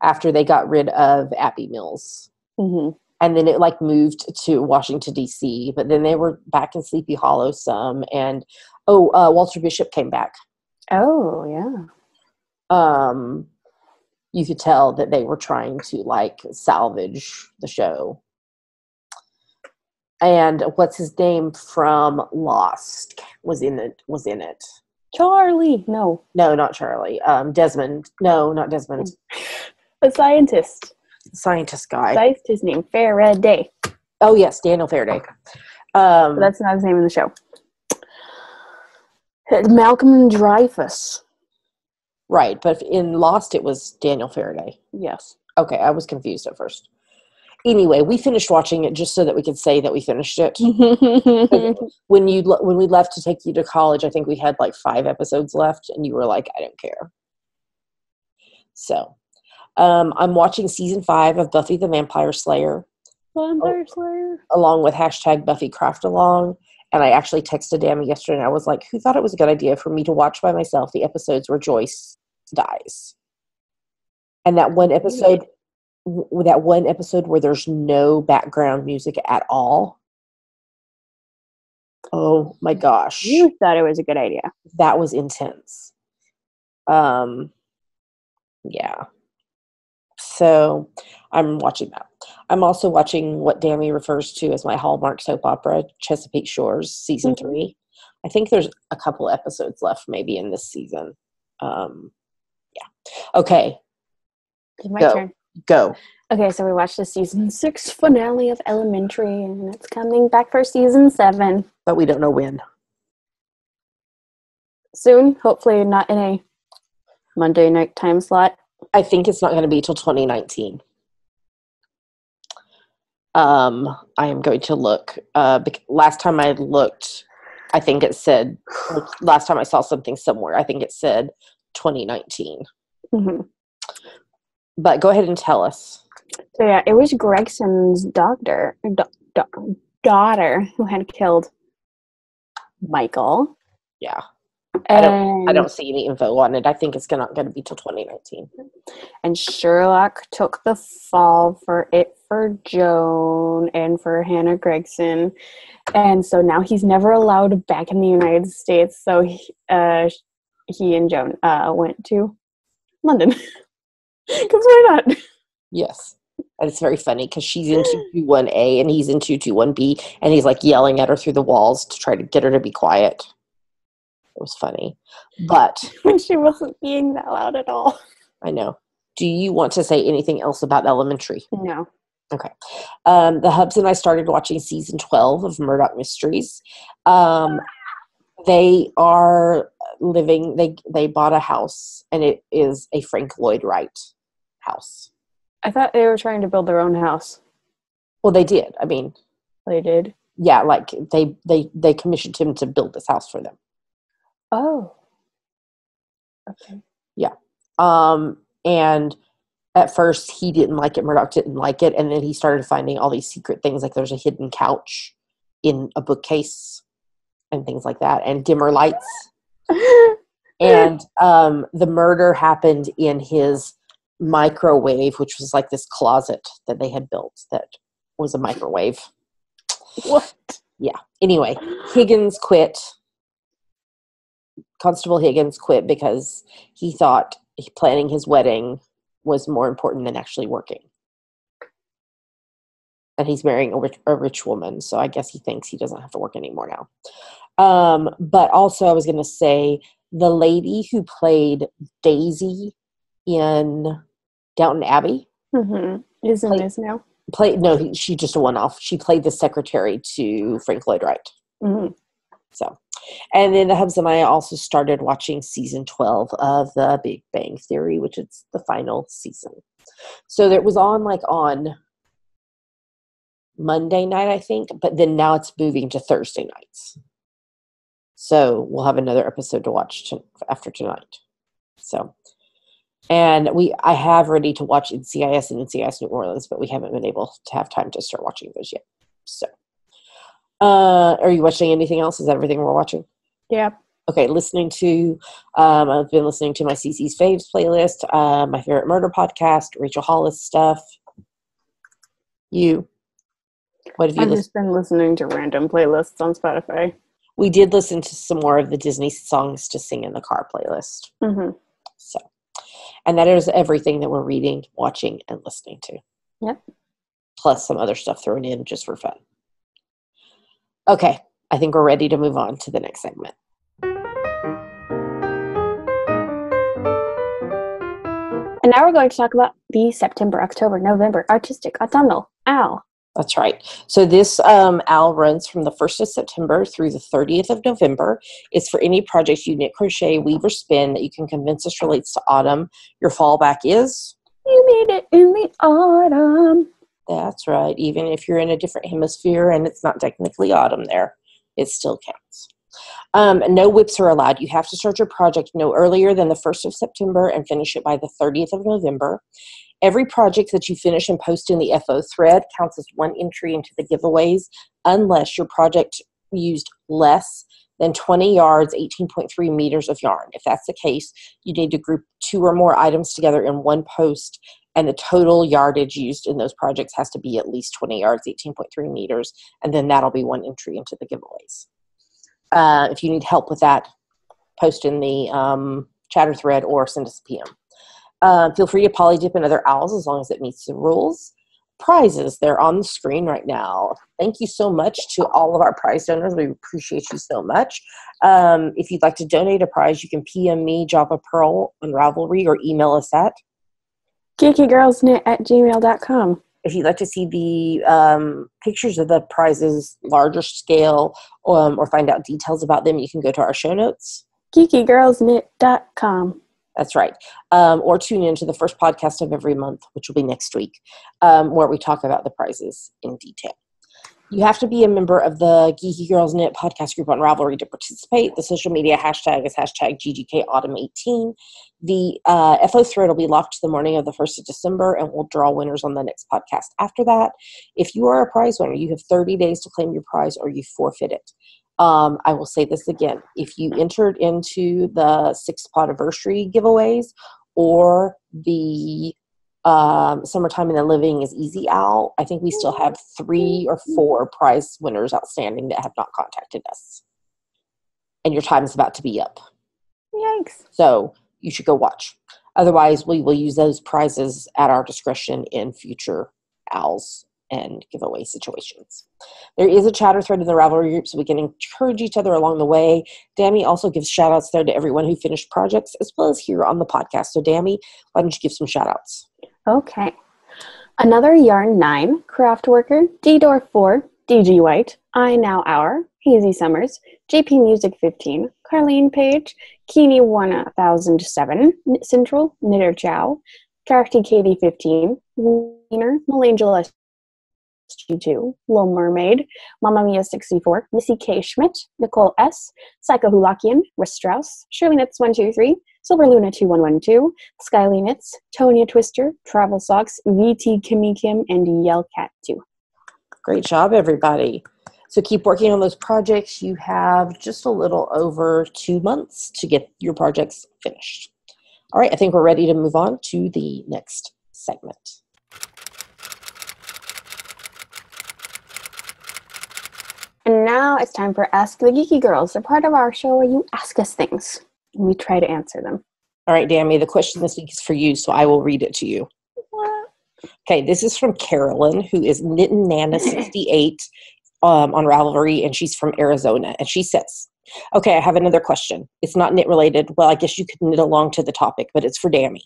After they got rid of Abby Mills.
Mm-hmm.
And then it like moved to Washington, D.C., but then they were back in Sleepy Hollow some. And, Walter Bishop came back.
Oh, yeah.
You could tell that they were trying to like salvage the show. And what's his name from Lost was in it.
Charlie. No,
not Charlie. Desmond. No, not Desmond.
The scientist.
Scientist guy.
That's his name. Faraday.
Oh yes, Daniel Faraday.
But that's not his name in the show. Malcolm Dreyfus.
Right, but in Lost it was Daniel Faraday.
Yes.
Okay, I was confused at first. Anyway, we finished watching it just so that we could say that we finished it. When we left to take you to college, I think we had like 5 episodes left, and you were like, I don't care. So, I'm watching season 5 of Buffy the Vampire Slayer.
Vampire Slayer.
Along with #BuffyCraftAlong. And I actually texted Dammy yesterday, and I was like, who thought it was a good idea for me to watch by myself the episodes where Joyce dies? And that one episode where there's no background music at all. Oh my gosh.
You thought it was a good idea.
That was intense. Yeah. So I'm watching that. I'm also watching what Dammy refers to as my Hallmark soap opera, Chesapeake Shores, season 3. I think there's a couple episodes left maybe in this season. Yeah. Okay.
It's my turn.
Go.
Okay, so we watched the season 6 finale of Elementary, and it's coming back for season 7
But we don't know when.
soon. Hopefully, not in a Monday night time slot.
I think it's not going to be till 2019. I am going to look. Last time I looked, I think it said, last time I saw something somewhere, I think it said 2019.
Mm-hmm.
But go ahead and tell us.
So yeah, it was Gregson's daughter who had killed Michael.
Yeah.
And
I don't see any info on it. I think it's not going to be till 2019.
And Sherlock took the fall for Joan and for Hannah Gregson. And so now he's never allowed back in the United States. So he and Joan went to London. Because why not?
Yes. And it's very funny because she's in 221A and he's in 221B. And he's like yelling at her through the walls to try to get her to be quiet. It was funny. But
when she wasn't being that loud at all.
I know. Do you want to say anything else about Elementary?
No.
Okay. The Hubs and I started watching season 12 of Murdoch Mysteries. They are living, they bought a house, and it is a Frank Lloyd Wright house.
I thought they were trying to build their own house.
Well, they did. I mean,
they did?
Yeah, like they commissioned him to build this house for them.
Oh. Okay.
Yeah. And at first he didn't like it. Murdoch didn't like it. And then he started finding all these secret things, like there's a hidden couch in a bookcase and things like that, and dimmer lights. And the murder happened in his microwave, which was like this closet that they had built that was a microwave.
What?
Yeah. Anyway, Higgins quit. Constable Higgins quit because he thought planning his wedding was more important than actually working. And he's marrying a rich woman, so I guess he thinks he doesn't have to work anymore now. But also I was going to say, the lady who played Daisy in Downton Abbey
is in this now.
She's just a one-off. She played the secretary to Frank Lloyd Wright. Mm-hmm. So, and then the Hubs and I also started watching season 12 of The Big Bang Theory, which is the final season. So it was on Monday night, I think, but then now it's moving to Thursday nights. So we'll have another episode to watch after tonight. So, and I have ready to watch NCIS and NCIS New Orleans, but we haven't been able to have time to start watching those yet. So. Are you watching anything else? Is that everything we're watching?
Yeah.
Okay, I've been listening to my CC's Faves playlist, my favorite murder podcast, Rachel Hollis stuff. You? What have you
I've just been listening to random playlists on Spotify.
We did listen to some more of the Disney songs to sing in the car playlist. Mm-hmm. So, and that is everything that we're reading, watching, and listening to.
Yep.
Plus some other stuff thrown in just for fun. Okay, I think we're ready to move on to the next segment.
And now we're going to talk about the September, October, November Artistic Autumnal OWL.
That's right. So this OWL runs from the 1st of September through the 30th of November. It's for any project you knit, crochet, weave, or spin that you can convince us relates to autumn. Your fallback is?
You made it in the autumn.
That's right. Even if you're in a different hemisphere and it's not technically autumn there, it still counts. No whips are allowed. You have to start your project no earlier than the 1st of September and finish it by the 30th of November. Every project that you finish and post in the FO thread counts as one entry into the giveaways, unless your project used less than 20 yards, 18.3 meters of yarn. If that's the case, you need to group 2 or more items together in one post, and the total yardage used in those projects has to be at least 20 yards, 18.3 meters, and then that'll be one entry into the giveaways. If you need help with that, post in the chatter thread or send us a PM. Feel free to polydip in other owls as long as it meets the rules. Prizes, they're on the screen right now. Thank you so much to all of our prize donors. We appreciate you so much. If you'd like to donate a prize, you can PM me, Java Pearl on Ravelry, or email us at
geekygirlsknit@gmail.com.
If you'd like to see the pictures of the prizes, larger scale, or find out details about them, you can go to our show notes.
geekygirlsknit.com.
That's right. Or tune into the first podcast of every month, which will be next week, where we talk about the prizes in detail. You have to be a member of the Geeky Girls Knit podcast group on Ravelry to participate. The social media hashtag is hashtag GGKAutumn18. The FO thread will be locked the morning of the 1st of December, and we'll draw winners on the next podcast after that. If you are a prize winner, you have 30 days to claim your prize or you forfeit it. I will say this again. If you entered into the 6th Podiversary giveaways or the Summertime in the Living is Easy Owl, I think we still have 3 or 4 prize winners outstanding that have not contacted us. And your time is about to be up.
Yikes.
So you should go watch. Otherwise, we will use those prizes at our discretion in future owls and giveaway situations. There is a chatter thread in the Ravelry group, so we can encourage each other along the way. Dammy also gives shout-outs there to everyone who finished projects, as well as here on the podcast. So Dammy, why don't you give some shout-outs?
Okay. Another Yarn 9, Craft Worker, D-Door 4, DG White, I Now Hour, Hazy Summers, JP Music 15, Carlene Page, Keeney 1007, Knit Central, Knitter Chow, Characty Katie 15, Wiener, Melangela SG2, Little Mermaid, Mamma Mia 64, Missy K. Schmidt, Nicole S., Psycho Hulakian, Riss Strauss, Shirley Knits 123, Silver Luna 2112, Skyly Knits, Tonya Twister, Travel Socks, VT Kimmy Kim, and Yellcat 2.
Great job, everybody. So keep working on those projects. You have just a little over 2 months to get your projects finished. All right, I think we're ready to move on to the next segment.
And now it's time for Ask the Geeky Girls, the part of our show where you ask us things, and we try to answer them.
All right, Dammy, the question this week is for you, so I will read it to you.
What?
Okay, this is from Carolyn, who is Knittin' Nana 68 on Ravelry, and she's from Arizona. And she says, okay, I have another question. It's not knit related. Well, I guess you could knit along to the topic, but it's for Dammy.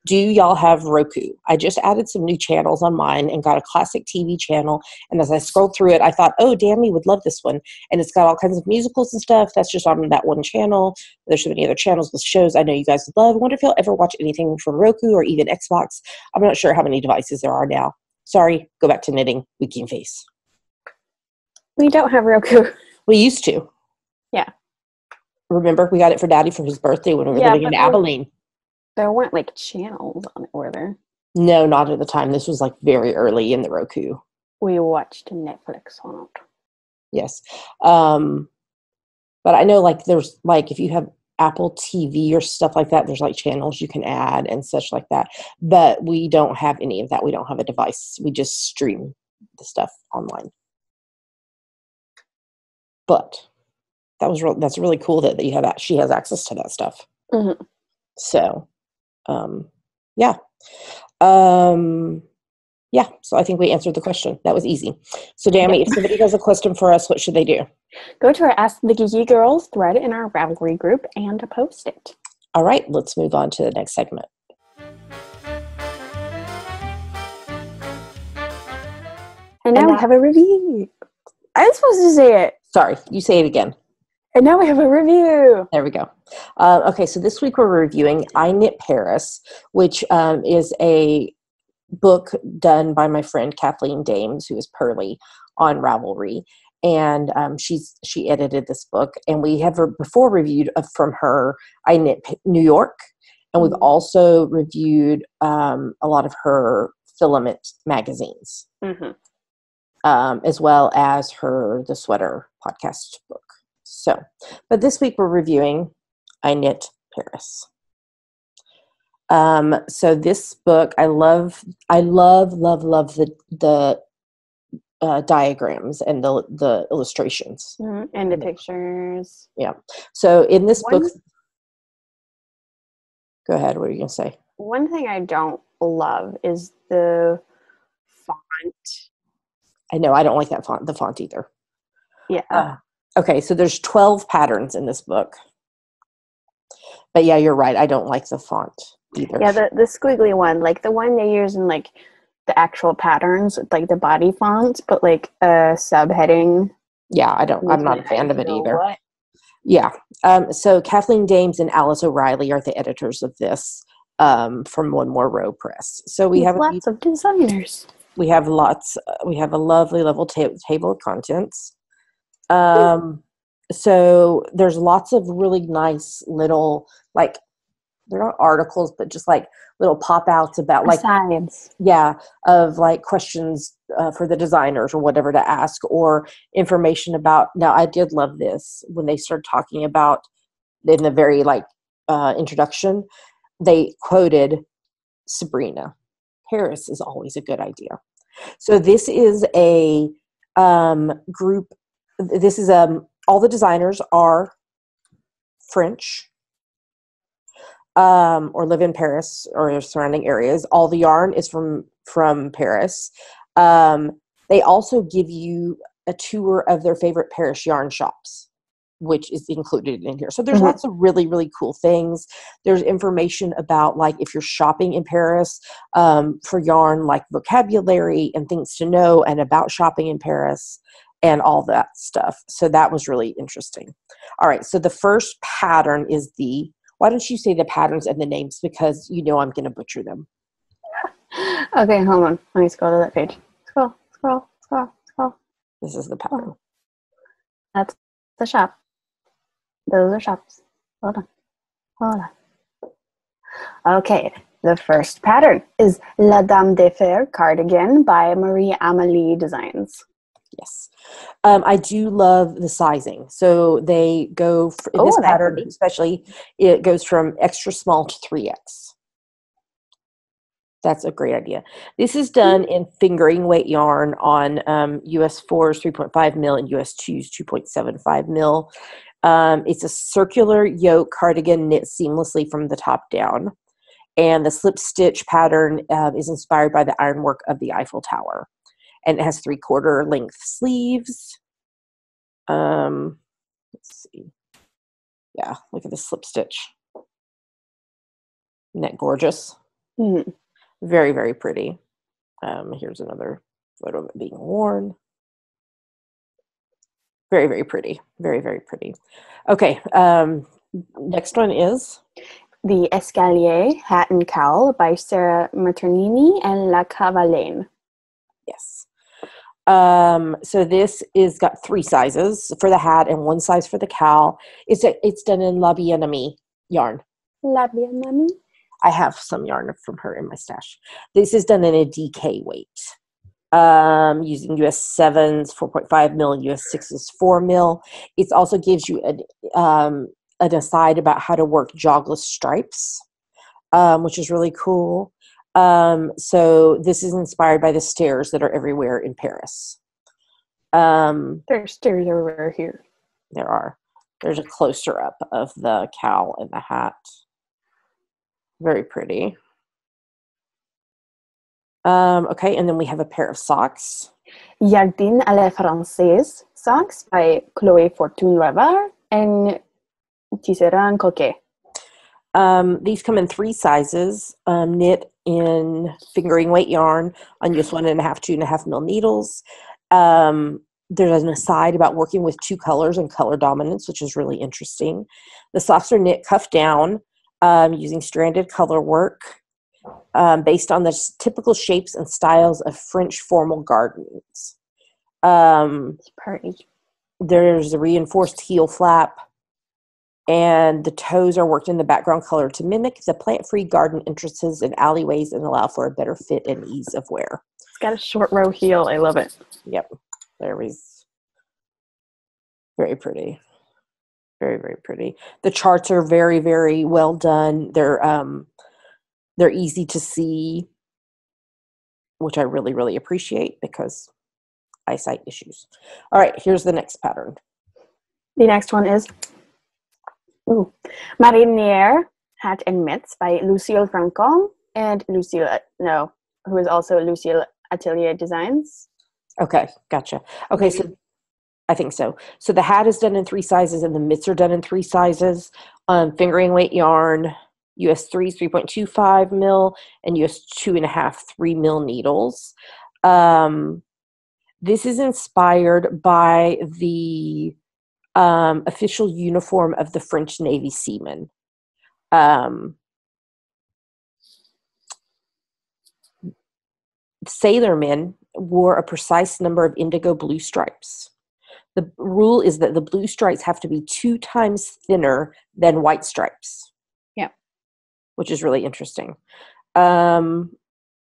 Do y'all have Roku? I just added some new channels on mine and got a classic TV channel. And as I scrolled through it, I thought, oh, Dammy would love this one. And it's got all kinds of musicals and stuff. That's just on that one channel. There's so many other channels with shows I know you guys would love. I wonder if you'll ever watch anything from Roku or even Xbox. I'm not sure how many devices there are now. Sorry, go back to knitting. Weekend face.
We don't have Roku.
We used to.
Yeah.
Remember, we got it for Daddy for his birthday when we were living in Abilene.
There weren't like channels on it, were there?
No, not at the time. This was like very early in the Roku.
We watched Netflix on it.
Yes. But I know like there's like if you have Apple TV or stuff like that, there's like channels you can add and such like that. But we don't have any of that. We don't have a device. We just stream the stuff online. But that's really cool that you have that. She has access to that stuff.
Mm-hmm.
So, yeah. Yeah, so I think we answered the question. That was easy. So, Dammy, if somebody has a question for us, what should they do?
Go to our Ask the Geeky Girls thread in our Ravelry group and post it.
All right, let's move on to the next segment.
And now we have a review. I'm supposed to say it.
Sorry, you say it again.
And now we have a review.
There we go. Okay, so this week we're reviewing I Knit Paris, which is a book done by my friend Kathleen Dames, who is Pearly on Ravelry. And she edited this book. And we have before reviewed from her I Knit New York. And we've also reviewed a lot of her filament magazines, as well as The Sweater podcast book. So, but this week we're reviewing I Knit Paris. So this book, I love the diagrams and the illustrations
and the pictures.
Yeah. So in this book, go ahead. What are you gonna say?
One thing I don't love is the font.
I know I don't like that font. The font either.
Yeah.
Okay, so there's 12 patterns in this book. But yeah, you're right. I don't like the font. either.
Yeah, the squiggly one, like the one they use in like the actual patterns, like the body font, but like a subheading.
Yeah, I'm not a fan of it either.
What?
Yeah. So Kathleen Dames and Alice O'Reilly are the editors of this from One More Row Press. So we have
lots of designers.
We have lots. We have a lovely level table of contents. So there's lots of really nice little, like, they're not articles, but just like little pop outs about like
science.
Yeah, of like questions for the designers or whatever to ask, or information about. Now, I did love this when they started talking about in the very introduction. They quoted Sabrina. Paris is always a good idea. So this is a group. This is all the designers are French. Or live in Paris or surrounding areas. All the yarn is from Paris. They also give you a tour of their favorite Paris yarn shops, which is included in here. So there's lots of really, really cool things. There's information about, like, if you're shopping in Paris for yarn, like vocabulary and things to know and about shopping in Paris and all that stuff. So that was really interesting. All right, so the first pattern is why don't you say the patterns and the names, because I'm going to butcher them.
Okay, hold on. Let me scroll to that page. Scroll.
This is the pattern.
That's the shop. Those are shops. Hold on. Okay, the first pattern is La Dame de Fer cardigan by Marie-Amélie Designs.
Yes. I do love the sizing. So they go, in this pattern especially, it goes from extra small to 3X. That's a great idea. This is done in fingering weight yarn on US 4s 3.5 mil and US 2s 2.75 mil. It's a circular yoke cardigan knit seamlessly from the top down. And the slip stitch pattern is inspired by the ironwork of the Eiffel Tower. And it has 3/4 length sleeves. Let's see. Yeah, look at the slip stitch. Isn't that gorgeous?
Mm-hmm.
Very, very pretty. Here's another photo of it being worn. Very, very pretty. Very, very pretty. Okay, next one is
the Escalier Hat and Cowl by Sarah Maternini and La Cavalaine.
Yes. So this is got 3 sizes for the hat and 1 size for the cowl. It's done in La Bien-Aimée yarn.
La Bien-Aimée?
I have some yarn from her in my stash. This is done in a DK weight. Using US 7s 4.5 mil and US 6s 4 mil. It also gives you an aside about how to work jogless stripes, which is really cool. So this is inspired by the stairs that are everywhere in Paris.
There's stairs everywhere here.
There are. There's a closer up of the cowl and the hat. Very pretty. Okay, and then we have a pair of socks.
Jardin à la Française socks by Chloé Fortune-Ravard and Tisserand Coquet.
These come in 3 sizes, knit in fingering weight yarn on US 1.5, 2.5 mil needles. There's an aside about working with 2 colors and color dominance, which is really interesting. The socks are knit cuff down using stranded color work based on the typical shapes and styles of French formal gardens. There's a reinforced heel flap, and the toes are worked in the background color to mimic the plant-free garden entrances and alleyways and allow for a better fit and ease of wear.
It's got a short row heel. I love it.
Yep. There is very pretty. Very, very pretty. The charts are very, very well done. They're easy to see, which I really, really appreciate because eyesight issues. All right, here's the next pattern.
The next one is Marinière Hat and Mitts by Lucille Franco and who is also Lucille Atelier Designs.
Okay, gotcha. Okay, so I think so. So the hat is done in 3 sizes and the mitts are done in 3 sizes. Fingering weight yarn, US 3 is 3.25 mil, and US 2.5, 3 mil needles. This is inspired by the official uniform of the French Navy seamen. Sailormen wore a precise number of indigo blue stripes. The rule is that the blue stripes have to be 2 times thinner than white stripes.
Yeah.
Which is really interesting. And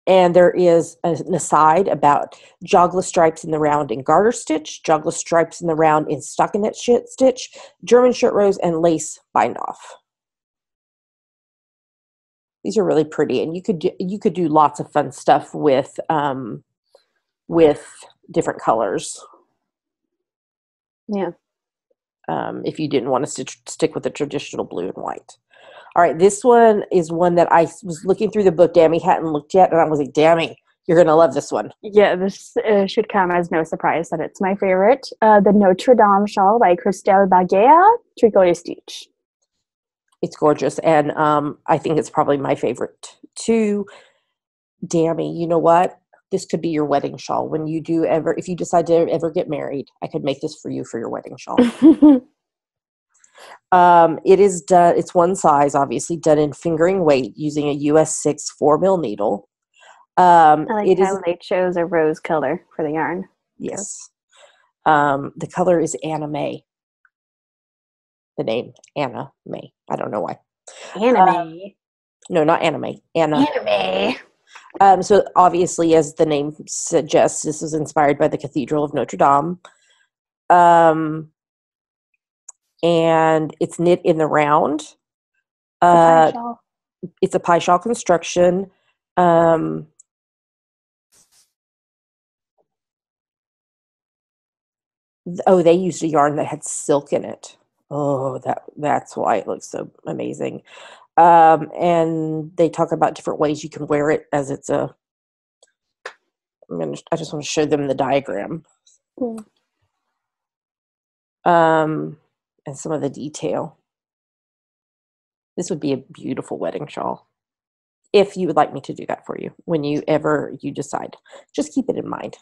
there is an aside about jogless stripes in the round in garter stitch, jogless stripes in the round in stockinette stitch, German shirt rows, and lace bind off. These are really pretty, and you could do lots of fun stuff with different colors.
Yeah.
If you didn't want to stick with the traditional blue and white. All right, this one is one that I was looking through the book Dammy hadn't looked yet, and I was like, Dammy, you're going to love this one.
Yeah, this should come as no surprise that it's my favorite. The Notre Dame shawl by Christelle Baguette, Tricot et Stitch.
It's gorgeous, and I think it's probably my favorite too. Dammy, you know what? This could be your wedding shawl when you do ever, if you decide to ever get married, I could make this for you for your wedding shawl. It is done, it's one size, obviously, done in fingering weight using a US 6 4 mil needle.
I like how they chose a rose color for the yarn.
Yes. The color is Anna May. The name, Anna May. I don't know why.
Anime.
No, not anime. Anna.
Anime.
So obviously, as the name suggests, this was inspired by the Cathedral of Notre Dame. And it's knit in the round. It's a pie shawl construction. They used a yarn that had silk in it. Oh, that's why it looks so amazing. And they talk about different ways you can wear it as it's I just want to show them the diagram. And some of the detail. This would be a beautiful wedding shawl. If you would like me to do that for you, when you decide. Just keep it in mind.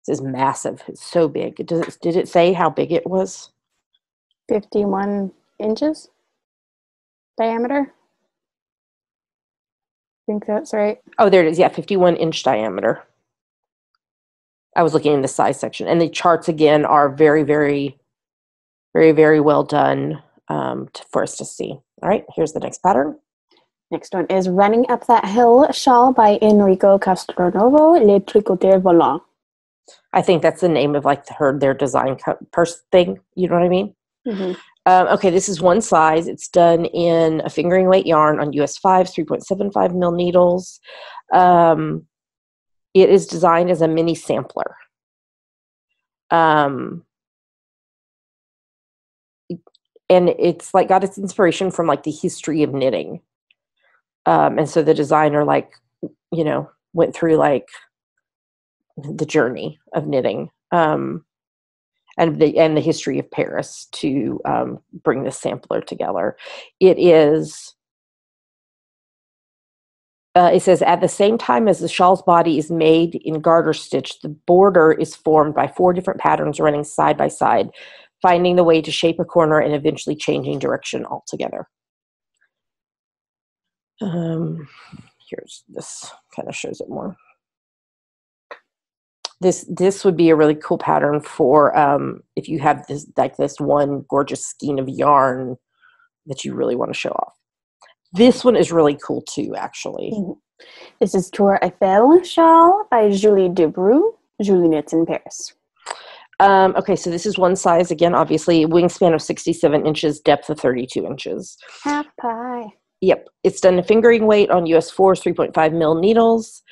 This is massive. It's so big. Did it say how big it was?
51 inches diameter. I think that's right.
Oh, there it is. Yeah, 51-inch diameter. I was looking in the size section. And the charts, again, are very, very, very, very well done for us to see. All right, here's the next pattern.
Next one is Running Up That Hill shawl by Enrico Castronovo, Le Tricoteur Volant.
I think that's the name of their design thing. You know what I mean?
Mm-hmm.
Okay, this is one size. It's done in a fingering weight yarn on US 5, 3.75 mil needles. It is designed as a mini sampler. And it's got its inspiration from the history of knitting. And so the designer went through the journey of knitting and the history of Paris to bring this sampler together. It is. It says, at the same time as the shawl's body is made in garter stitch, the border is formed by 4 different patterns running side by side, finding the way to shape a corner and eventually changing direction altogether. Here's this, kind of shows it more. This would be a really cool pattern for if you have this one gorgeous skein of yarn that you really want to show off. This one is really cool too, actually.
This is Tour Eiffel shawl by Julie Dubroux. Julie knits in Paris.
Okay, so this is one size, again, obviously, wingspan of 67 inches, depth of 32 inches.
Half pie.
Yep. It's done in fingering weight on US 4, 3.5 mil needles.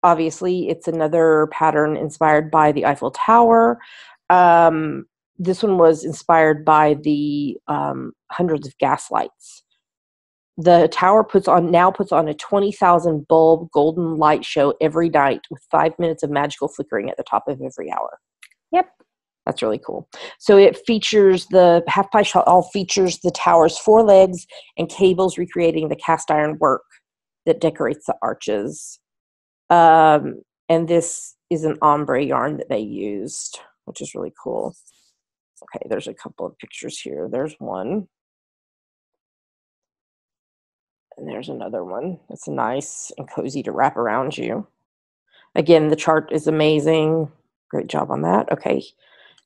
Obviously, it's another pattern inspired by the Eiffel Tower. This one was inspired by the hundreds of gas lights. The tower puts on a 20,000 bulb golden light show every night with 5 minutes of magical flickering at the top of every hour.
Yep.
That's really cool. So it features the half pie shawl features the tower's 4 legs and cables recreating the cast iron work that decorates the arches. And this is an ombre yarn that they used, which is really cool. Okay, there's a couple of pictures here. There's one. And there's another one. It's nice and cozy to wrap around you. Again, the chart is amazing. Great job on that. Okay,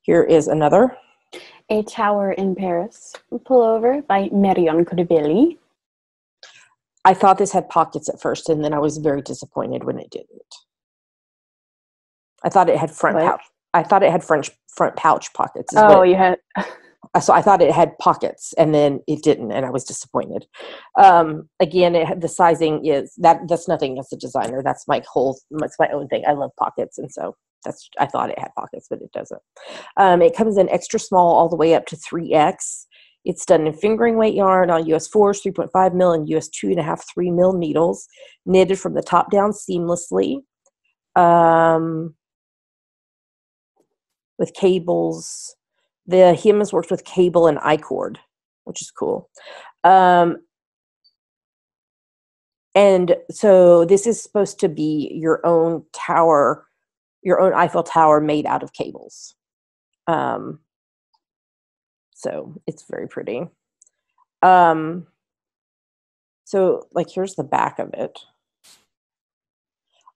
here is another.
A Tower in Paris pullover by Marion Crivelli.
I thought this had pockets at first, and then I was very disappointed when it didn't. I thought it had front pouch. I thought it had front pouch pockets.
You had.
So I thought it had pockets, and then it didn't, and I was disappointed. Again, the sizing is that's nothing as a designer. That's my own thing. I love pockets, and so I thought it had pockets, but it doesn't. It comes in extra small all the way up to 3X. It's done in fingering weight yarn on US 4s, 3.5 mil, and US 2.5, 3 mil needles, knitted from the top down seamlessly, with cables. The hem is worked with cable and I-cord, which is cool. And so this is supposed to be your own tower, your own Eiffel Tower made out of cables. So it's very pretty. So like, here's the back of it.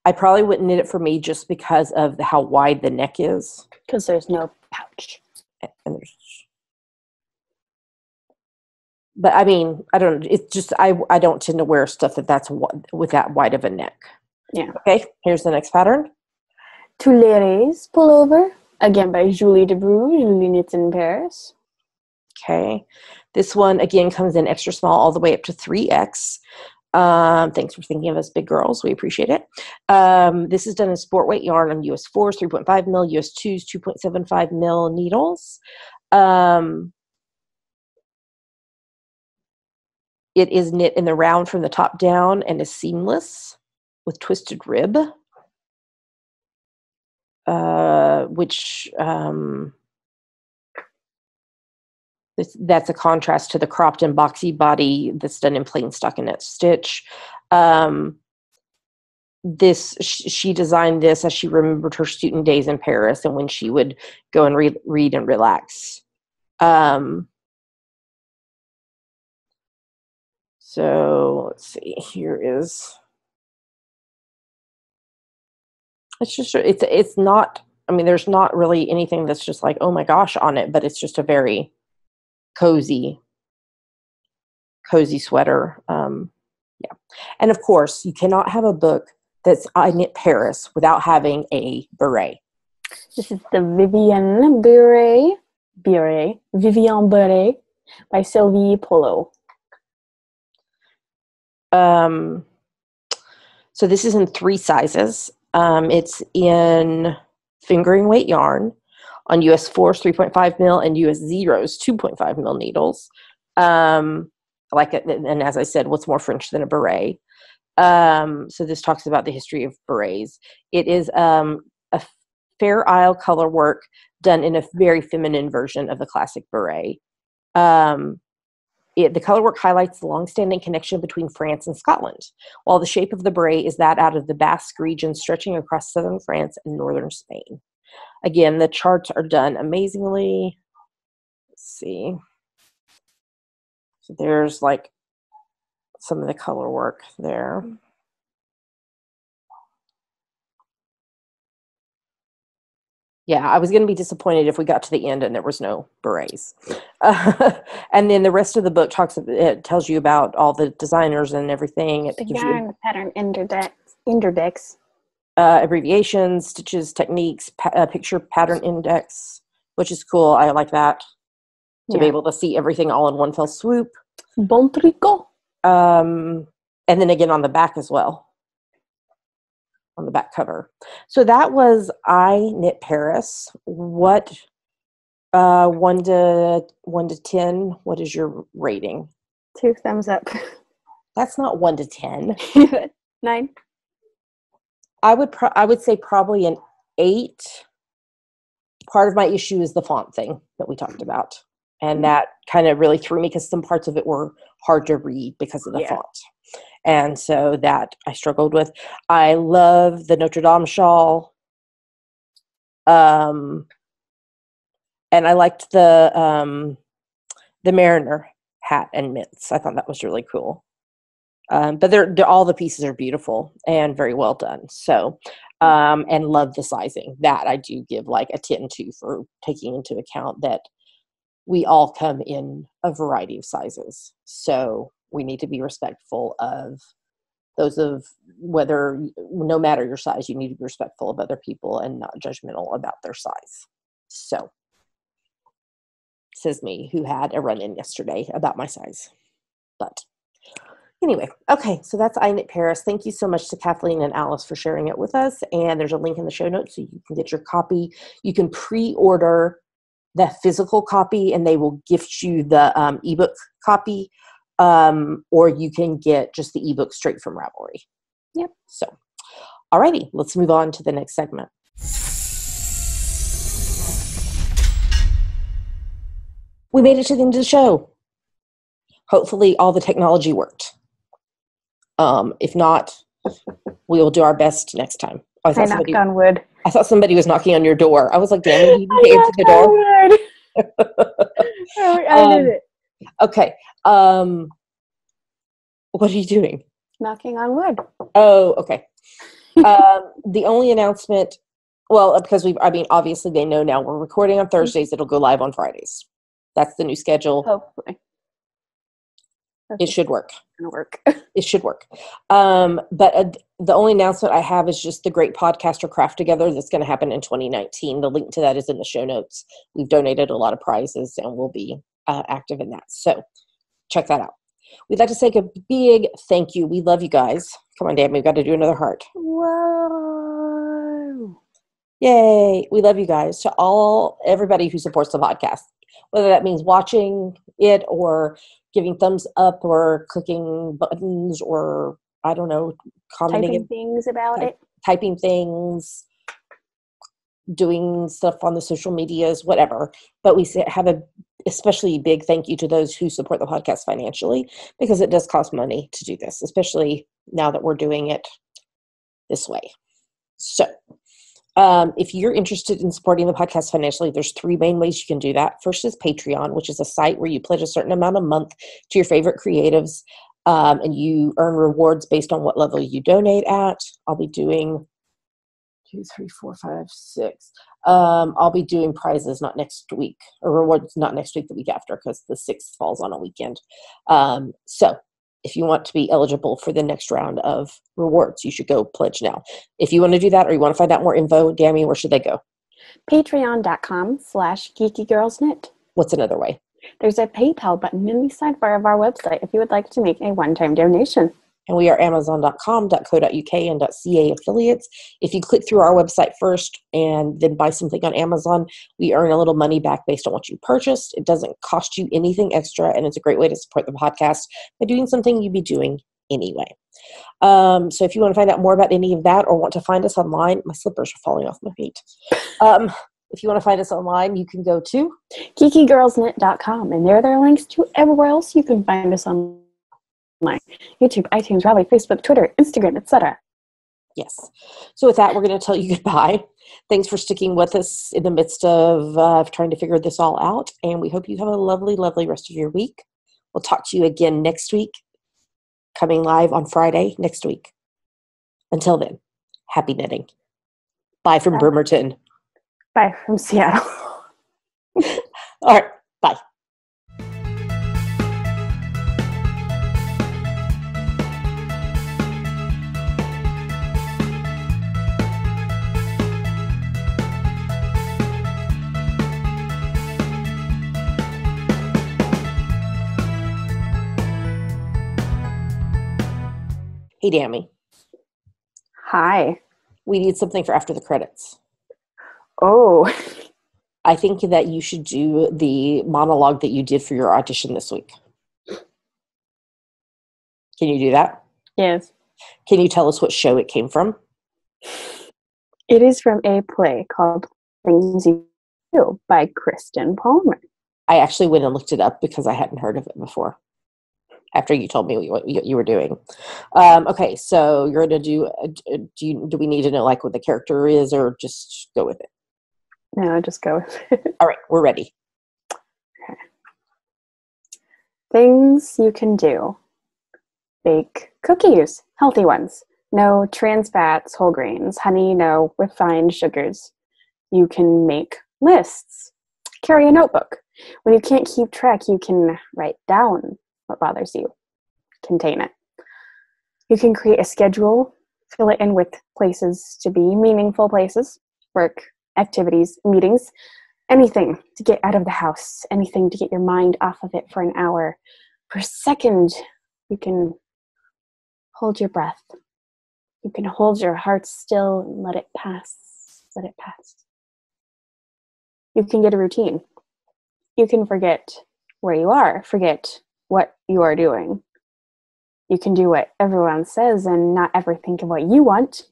I probably wouldn't knit it for me just because of how wide the neck is.
Because there's no pouch.
But I mean, I don't. It's just I don't tend to wear stuff that's with that wide of a neck.
Yeah.
Okay. Here's the next pattern.
Tuileries pullover, again by Julie Debrouge. Julie knits in Paris.
Okay. This one again comes in extra small all the way up to 3X. Thanks for thinking of us big girls. We appreciate it. This is done in sport weight yarn on US 4s, 3.5 mil, US 2s, 2.75 mil needles. It is knit in the round from the top down and is seamless with twisted rib, which that's a contrast to the cropped and boxy body that's done in plain stockinette stitch. She designed this as she remembered her student days in Paris and when she would go and read and relax. So let's see, here is, it's not, I mean, there's not really anything that's just like, oh my gosh on it, but it's just a very cozy sweater. Yeah. And of course, you cannot have a book that's I Knit Paris without having a beret.
This is the Vivian Beret by Sylvie Polo.
So this is in 3 sizes. It's in fingering weight yarn on US 4s 3.5 mil and US 0s 2.5 mil needles. And as I said, what's more French than a beret? So this talks about the history of berets. It is a Fair Isle color work done in a very feminine version of the classic beret. The color work highlights the long-standing connection between France and Scotland, while the shape of the beret is that out of the Basque region stretching across southern France and northern Spain. Again, the charts are done amazingly. Let's see. So there's like some of the color work there. Yeah, I was going to be disappointed if we got to the end and there was no berets. And then the rest of the book tells you about all the designers and everything. It gives you
pattern index.
Abbreviations, stitches, techniques, picture pattern index, which is cool. I like that. To be able to see everything all in one fell swoop.
Bon tricot.
And then again on the back as well. On the back cover. So that was I Knit Paris. What 1 to 10, what is your rating?
2 thumbs up.
That's not 1 to 10.
9.
I would say probably an 8.5 part of my issue is the font thing that we talked about. And that kind of really threw me because some parts of it were hard to read because of the font. And so that I struggled with. I love the Notre Dame shawl. And I liked the Mariner hat and mitts. I thought that was really cool. But they're all the pieces are beautiful and very well done. So, and love the sizing. That I do give like a 10 to for taking into account that we all come in a variety of sizes. So we need to be respectful of those of whether, no matter your size, you need to be respectful of other people and not judgmental about their size. So, says me, who had a run-in yesterday about my size. But anyway, okay, so that's I Knit Paris. Thank you so much to Kathleen and Alice for sharing it with us. And there's a link in the show notes so you can get your copy. You can pre-order the physical copy and they will gift you the ebook copy, or you can get just the ebook straight from Ravelry.
Yep.
So, alrighty, let's move on to the next segment. We made it to the end of the show. Hopefully all the technology worked. If not, we will do our best next time.
I knocked on wood.
I thought somebody was knocking on your door. I was like, damn it, you need to answer the door.
I did it.
Okay. What are you doing?
Knocking on wood.
Oh, okay. The only announcement, well, because obviously they know now we're recording on Thursdays. It'll go live on Fridays. That's the new schedule.
Hopefully.
It should work.
It's gonna work.
It should work. But the only announcement I have is just the Great Podcaster Craft Together that's going to happen in 2019. The link to that is in the show notes. We've donated a lot of prizes and we'll be active in that. So check that out. We'd like to say a big thank you. We love you guys. Come on, Dan, we've got to do another heart.
Whoa.
Yay. We love you guys. To everybody who supports the podcast, whether that means watching it or giving thumbs up or clicking buttons or, I don't know, commenting.
Typing things about it.
Typing things, doing stuff on the social medias, whatever. But we have a especially big thank you to those who support the podcast financially, because it does cost money to do this, especially now that we're doing it this way. So if you're interested in supporting the podcast financially, there's 3 main ways you can do that. First is Patreon, which is a site where you pledge a certain amount a month to your favorite creatives, and you earn rewards based on what level you donate at. I'll be doing 2, 3, 4, 5, 6. I'll be doing prizes not next week, or rewards not next week, the week after, because the 6th falls on a weekend. So if you want to be eligible for the next round of rewards, you should go pledge now. If you want to do that or you want to find out more info, Dammy, where should they go?
Patreon.com/geekygirlsknit.
What's another way?
There's a PayPal button in the sidebar of our website if you would like to make a one-time donation.
And we are amazon.com.co.uk and .ca affiliates. If you click through our website first and then buy something on Amazon, we earn a little money back based on what you purchased. It doesn't cost you anything extra, and it's a great way to support the podcast by doing something you'd be doing anyway. So if you want to find out more about any of that or want to find us online, my slippers are falling off my feet. If you want to find us online, you can go to
geekygirlsknit.com, and there are links to everywhere else you can find us online. YouTube, iTunes, Raleigh, Facebook, Twitter, Instagram, etc.
Yes. So with that, we're going to tell you goodbye. Thanks for sticking with us in the midst of trying to figure this all out. And we hope you have a lovely, lovely rest of your week. We'll talk to you again next week, coming live on Friday next week. Until then, happy knitting. Bye from Bremerton.
Bye from Seattle.
All right. Bye. Hey, Dammy.
Hi.
We need something for after the credits.
Oh.
I think that you should do the monologue that you did for your audition this week. Can you do that?
Yes.
Can you tell us what show it came from?
It is from a play called Things You You by Kristen Palmer.
I actually went and looked it up because I hadn't heard of it before. After you told me what you were doing. Okay, so you're going to do we need to know like what the character is or just go with it?
No, just go with it.
All right, we're ready.
Okay. Things you can do. Bake cookies, healthy ones. No trans fats, whole grains, honey, no refined sugars. You can make lists. Carry a notebook. When you can't keep track, you can write down what bothers you. Contain it. You can create a schedule, fill it in with places to be, meaningful places, work, activities, meetings, anything to get out of the house, anything to get your mind off of it for an hour. For a second, you can hold your breath. You can hold your heart still and let it pass. Let it pass. You can get a routine. You can forget where you are, forget what you are doing. You can do what everyone says and not ever think of what you want.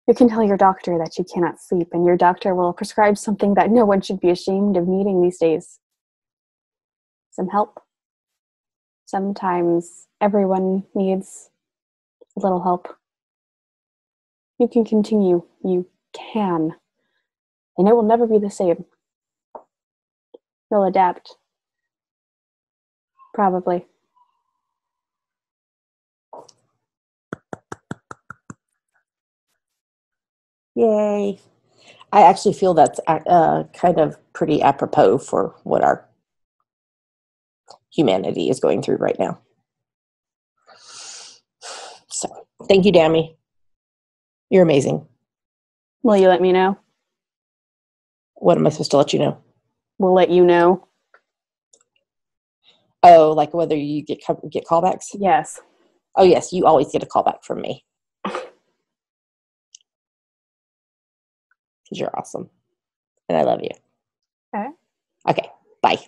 You can tell your doctor that you cannot sleep, and your doctor will prescribe something that no one should be ashamed of needing these days. Some help. Sometimes everyone needs a little help. You can continue. You can. And it will never be the same. You'll adapt. Probably.
Yay. I actually feel that's kind of pretty apropos for what our humanity is going through right now. So, thank you, Dammy. You're amazing.
Will you let me know?
What am I supposed to let you know?
We'll let you know.
Oh, like whether you get callbacks?
Yes.
Oh, yes. You always get a callback from me. Because you're awesome. And I love you.
Okay.
Okay. Bye.